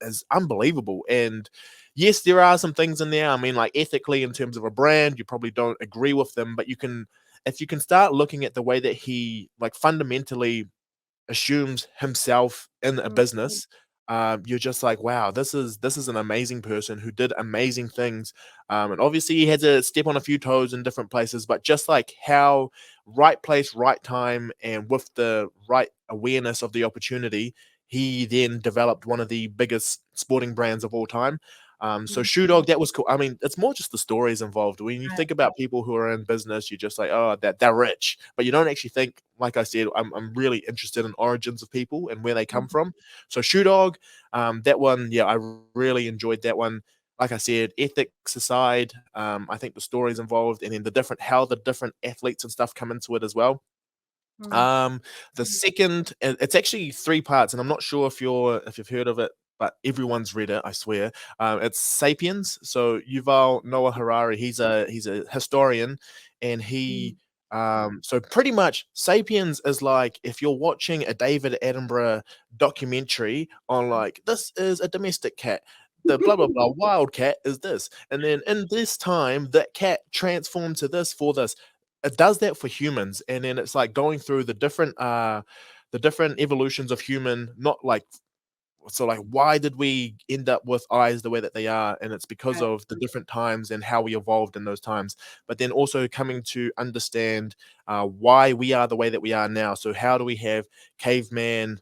[SPEAKER 2] is unbelievable. And yes, there are some things in there. I mean, like ethically, in terms of a brand, you probably don't agree with them, but if you can start looking at the way that he like fundamentally assumes himself in a
[SPEAKER 3] mm, mm,
[SPEAKER 2] business, you're just like, wow, this is an amazing person who did amazing things. And obviously, he had to step on a few toes in different places, but just like how right place, right time, and with the right awareness of the opportunity, he then developed one of the biggest sporting brands of all time. So
[SPEAKER 3] mm,
[SPEAKER 2] Shoe Dog, that was cool. I mean, it's more just the stories involved. When you
[SPEAKER 3] right.
[SPEAKER 2] think about people who are in business, you're just like, oh, that they're rich, but you don't actually think. Like I said, I'm really interested in origins of people and where they come
[SPEAKER 3] Mm,
[SPEAKER 2] from. So Shoe Dog, that one, yeah, I really enjoyed that one. Like I said, ethics aside, I think the stories involved, and then how the different athletes and stuff come into it as well.
[SPEAKER 3] mm,
[SPEAKER 2] Um, the second, it's actually three parts, and I'm not sure if you've heard of it, but everyone's read it, I swear. It's *Sapiens*. So Yuval Noah Harari, he's a historian, and
[SPEAKER 3] mm,
[SPEAKER 2] so pretty much *Sapiens* is like if you're watching a David Attenborough documentary on like this is a domestic cat. The blah blah blah wild cat is this, and then in this time that cat transformed to this for this. It does that for humans, and then it's like going through the different evolutions of human, not like so like why did we end up with eyes the way that they are, and it's because
[SPEAKER 3] right.
[SPEAKER 2] of the different times and how we evolved in those times, but then also coming to understand why we are the way that we are now. So how do we have caveman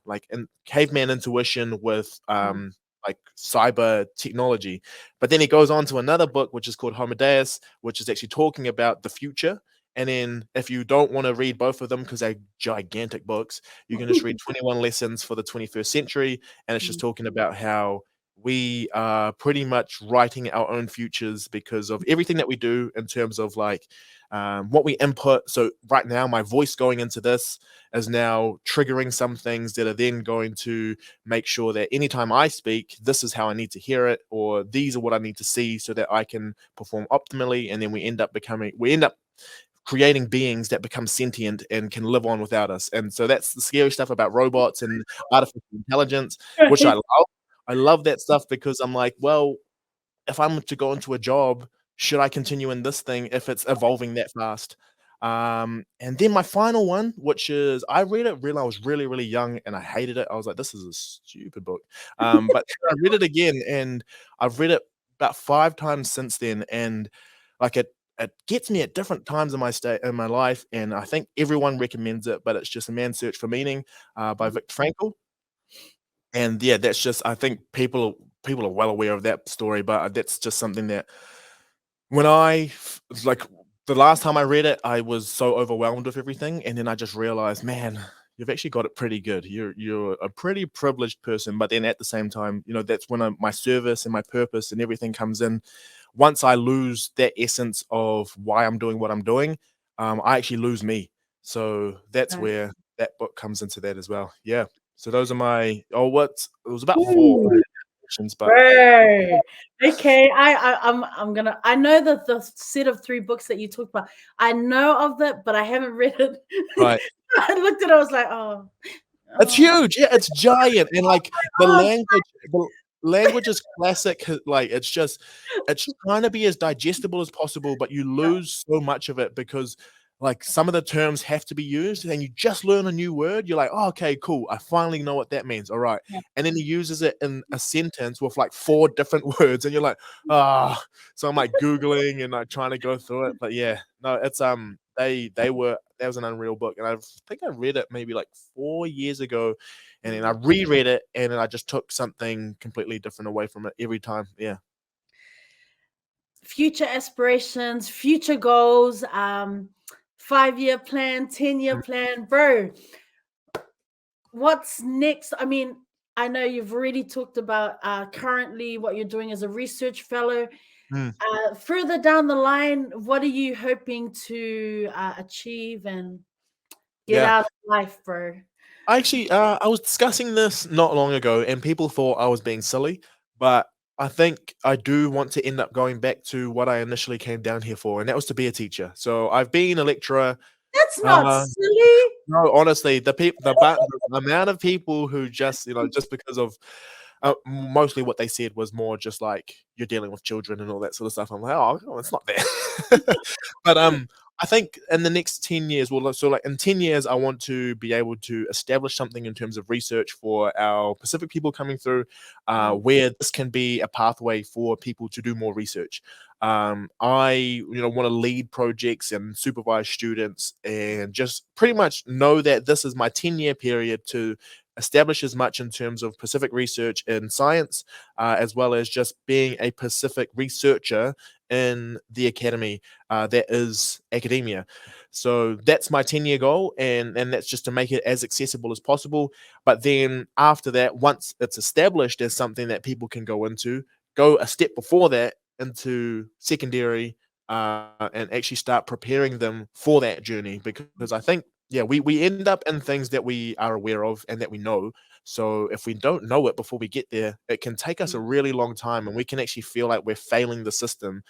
[SPEAKER 2] intuition with
[SPEAKER 3] Mm,
[SPEAKER 2] like cyber technology? But then he goes on to another book which is called Homo Deus, which is actually talking about the future. And then if you don't want to read both of them because they're gigantic books, you can just read 21 Lessons for the 21st Century, and it's just
[SPEAKER 3] mm,
[SPEAKER 2] talking about how we are pretty much writing our own futures because of everything that we do in terms of like what we input. So right now, my voice going into this is now triggering some things that are then going to make sure that anytime I speak, this is how I need to hear it, or these are what I need to see so that I can perform optimally. And then we end up creating beings that become sentient and can live on without us. And so that's the scary stuff about robots and artificial intelligence, which I
[SPEAKER 3] right.
[SPEAKER 2] love. I love that stuff because I'm like, well, if I'm to go into a job, should I continue in this thing if it's evolving that fast? And then my final one, which is I read it when I was really, really young and I hated it. I was like, this is a stupid book. But I read it again and I've read it about 5 times since then. And like it gets me at different times in my life. And I think everyone recommends it, but it's just A Man's Search for Meaning by Viktor Frankl. And yeah, that's just I think people are well aware of that story, but that's just something that when like the last time I read it, I was so overwhelmed with everything, and then I just realized, man, you've actually got it pretty good. You're a pretty privileged person, but then at the same time, that's when my service and my purpose and everything comes in. Once I lose that essence of why I'm doing what I'm doing, I actually lose me. So that's
[SPEAKER 3] Right.
[SPEAKER 2] where that book comes into that as well. Yeah. So those are my it was about four
[SPEAKER 3] Ooh,
[SPEAKER 2] recommendations, but
[SPEAKER 3] right. Okay. I'm gonna. I know that the set of three books that you talked about. I know of that, but I haven't read it.
[SPEAKER 2] right.
[SPEAKER 3] I looked at it. I was like, oh,
[SPEAKER 2] It's
[SPEAKER 3] oh,
[SPEAKER 2] huge. Yeah, it's giant, and like the
[SPEAKER 3] oh,
[SPEAKER 2] language is classic. Like it's trying to be as digestible as possible, but you lose so much of it because like some of the terms have to be used, and you just learn a new word. You're like, oh, okay, cool. I finally know what that means. All right,
[SPEAKER 3] yeah.
[SPEAKER 2] and then he uses it in a sentence with like 4 different words, and you're like, ah. So I'm like googling and like trying to go through it, but yeah, no, it's that was an unreal book, and I think I read it maybe like 4 years ago, and then I reread it, and then I just took something completely different away from it every time. Yeah.
[SPEAKER 3] Future aspirations, future goals, 5-year plan, 10-year plan, bro. What's next? I mean, I know you've already talked about currently what you're doing as a research fellow.
[SPEAKER 2] Mm.
[SPEAKER 3] Further down the line, what are you hoping to achieve and get
[SPEAKER 2] Yeah.
[SPEAKER 3] out of life, bro?
[SPEAKER 2] Actually, I was discussing this not long ago, and people thought I was being silly, but I think I do want to end up going back to what I initially came down here for, and that was to be a teacher. So I've been a lecturer.
[SPEAKER 3] That's not silly.
[SPEAKER 2] No, honestly, the amount of people who just, just because of mostly what they said was more just like you're dealing with children and all that sort of stuff. I'm like, oh, it's not that. But I think in the next 10 years, well, so like in 10 years, I want to be able to establish something in terms of research for our Pacific people coming through, where this can be a pathway for people to do more research. I want to lead projects and supervise students, and just pretty much know that this is my 10-year period to establish as much in terms of Pacific research in science, as well as just being a Pacific researcher in the academy that is academia. So that's my 10-year goal, and that's just to make it as accessible as possible. But then after that, once it's established as something that people can go into, go a step before that into secondary, and actually start preparing them for that journey, because I think we end up in things that we are aware of and that we know. So if we don't know it before we get there, it can take us a really long time, and we can actually feel like we're failing the system,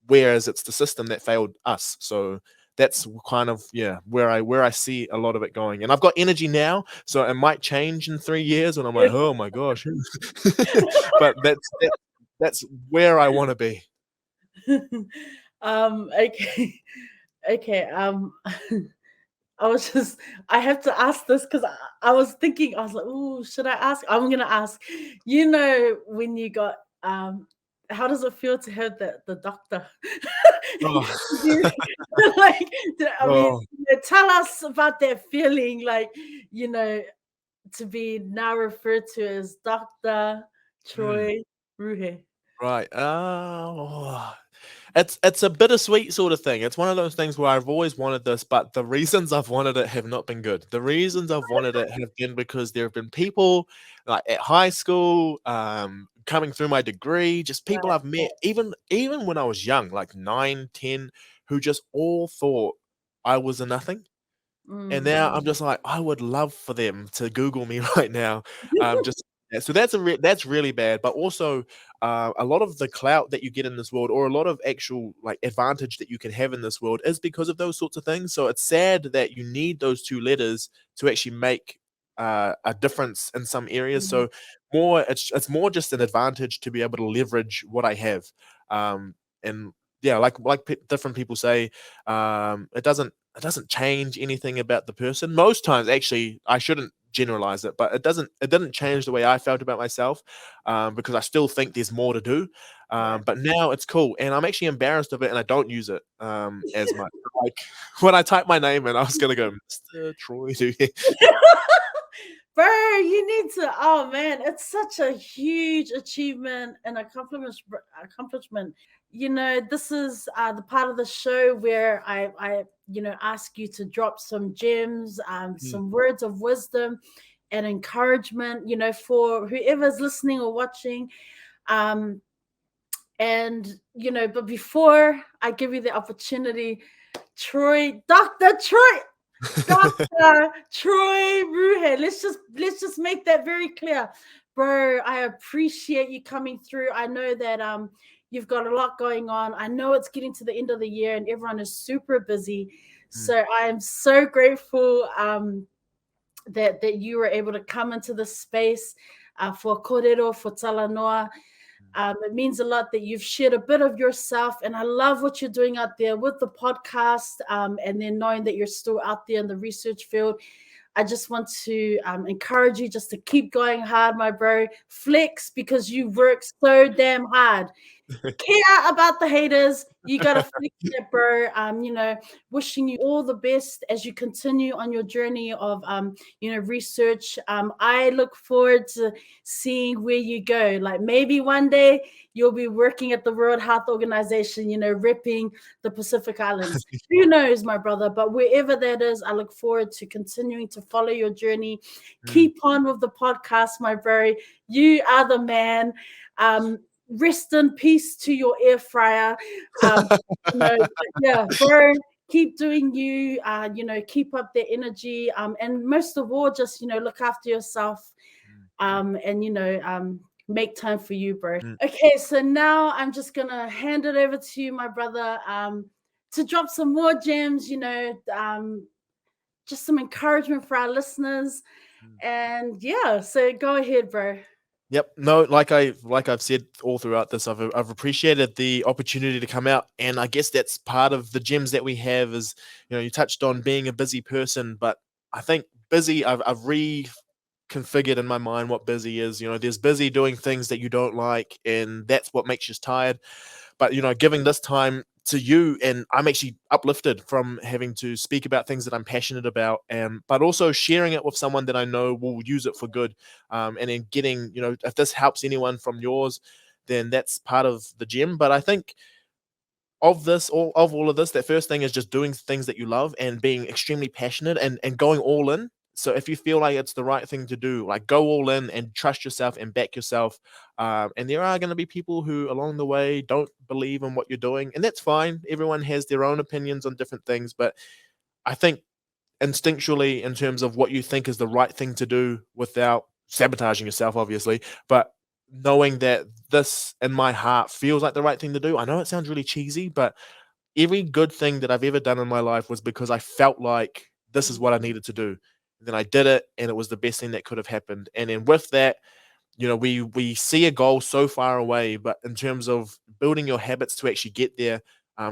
[SPEAKER 2] whereas it's the system that failed us. So that's kind of where I see a lot of it going. And I've got energy now, so it might change in 3 years, and I'm like, oh my gosh. But that's where I want to be.
[SPEAKER 3] Okay. Okay. I have to ask this because I was thinking, I was like, oh, should I ask? I'm gonna ask. When you got how does it feel to have the doctor?
[SPEAKER 2] Oh.
[SPEAKER 3] Like,
[SPEAKER 2] Oh.
[SPEAKER 3] tell us about that feeling, like, to be now referred to as Dr. Troy Ruhe.
[SPEAKER 2] Right. It's a bittersweet sort of thing. It's one of those things where I've always wanted this, but the reasons I've wanted it have not been good. The reasons I've wanted it have been because there have been people like at high school, coming through my degree, just people
[SPEAKER 3] Right.
[SPEAKER 2] I've met, even when I was young, like 9, 10, who just all thought I was a nothing. And now I'm just like, I would love for them to Google me right now. Just so that's really bad. But also, a lot of the clout that you get in this world, or a lot of actual like advantage that you can have in this world, is because of those sorts of things. So it's sad that you need those two letters to actually make a difference in some areas. So it's more just an advantage to be able to leverage what I have. And yeah, different people say, it doesn't change anything about the person. Most times, actually, I shouldn't generalize it, but it didn't change the way I felt about myself, because I still think there's more to do. But now it's cool, and I'm actually embarrassed of it, and I don't use it as much. Like when I type my name in, I was gonna go, Mr. Troy Ruhe.
[SPEAKER 3] Bro, you need to. Oh man, it's such a huge achievement and accomplishment. This is the part of the show where I ask you to drop some gems, some words of wisdom and encouragement, for whoever's listening or watching. But before I give you the opportunity, Dr. Troy Ruhe. Let's just make that very clear, bro. I appreciate you coming through. I know that you've got a lot going on. I know it's getting to the end of the year and everyone is super busy. So I am so grateful that you were able to come into the space for Korero, for Talanoa. It means a lot that you've shared a bit of yourself, and I love what you're doing out there with the podcast, and then knowing that you're still out there in the research field. I just want to encourage you just to keep going hard, my bro. Flex, because you work so damn hard. care about the haters. You gotta fix it, bro. Wishing you all the best as you continue on your journey of research. I look forward to seeing where you go. Like maybe one day you'll be working at the World Health Organization, repping the Pacific Islands. Who knows, my brother? But wherever that is, I look forward to continuing to follow your journey. Keep on with the podcast, my bro. You are the man. Rest in peace to your air fryer. Yeah, bro, keep doing you. Keep up the energy. And most of all, just look after yourself. Make time for you, bro. Okay, so now I'm just gonna hand it over to you, my brother, to drop some more gems. Just some encouragement for our listeners. And yeah, so go ahead, bro.
[SPEAKER 2] Yep. No, like I've said all throughout this, I've appreciated the opportunity to come out, and I guess that's part of the gems that we have. Is you touched on being a busy person, but I think busy. I've reconfigured in my mind what busy is. There's busy doing things that you don't like, and that's what makes you tired. But giving this time to you, and I'm actually uplifted from having to speak about things that I'm passionate about, and but also sharing it with someone that I know will use it for good, and then getting if this helps anyone from yours, then that's part of the gem. But I think all of this, that first thing is just doing things that you love and being extremely passionate and going all in. So if you feel like it's the right thing to do, like go all in and trust yourself and back yourself. And there are going to be people who along the way don't believe in what you're doing, and that's fine. Everyone has their own opinions on different things, but I think instinctually, in terms of what you think is the right thing to do without sabotaging yourself, obviously, but knowing that this in my heart feels like the right thing to do. I know it sounds really cheesy, but every good thing that I've ever done in my life was because I felt like this is what I needed to do. And then I did it, and it was the best thing that could have happened. And then with that, we see a goal so far away, but in terms of building your habits to actually get there,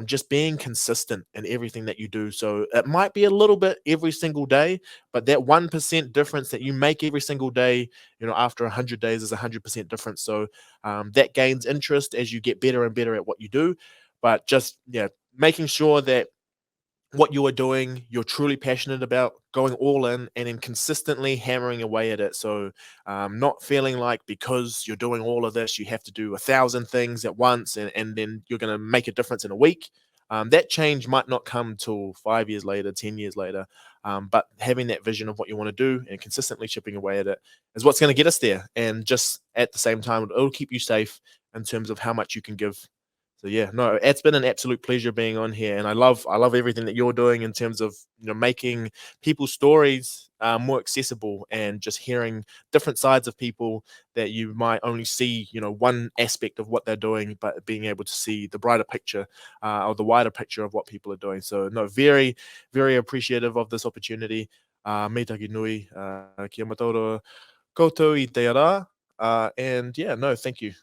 [SPEAKER 2] just being consistent in everything that you do. So it might be a little bit every single day, but that 1% difference that you make every single day, after 100 days is 100% difference. So that gains interest as you get better and better at what you do. But just, making sure that what you are doing, you're truly passionate about, going all in, and then consistently hammering away at it. So not feeling like because you're doing all of this, you have to do 1,000 things at once, and then you're going to make a difference in a week. That change might not come till 5 years later, 10 years later. But having that vision of what you want to do and consistently chipping away at it is what's going to get us there. And just at the same time, it'll keep you safe in terms of how much you can give. So yeah, no, it's been an absolute pleasure being on here, and I love everything that you're doing in terms of making people's stories more accessible, and just hearing different sides of people that you might only see one aspect of what they're doing, but being able to see the brighter picture or the wider picture of what people are doing. So no, very very appreciative of this opportunity. Me taki nui, kia mataura koutou I te ara, and yeah, no, thank you.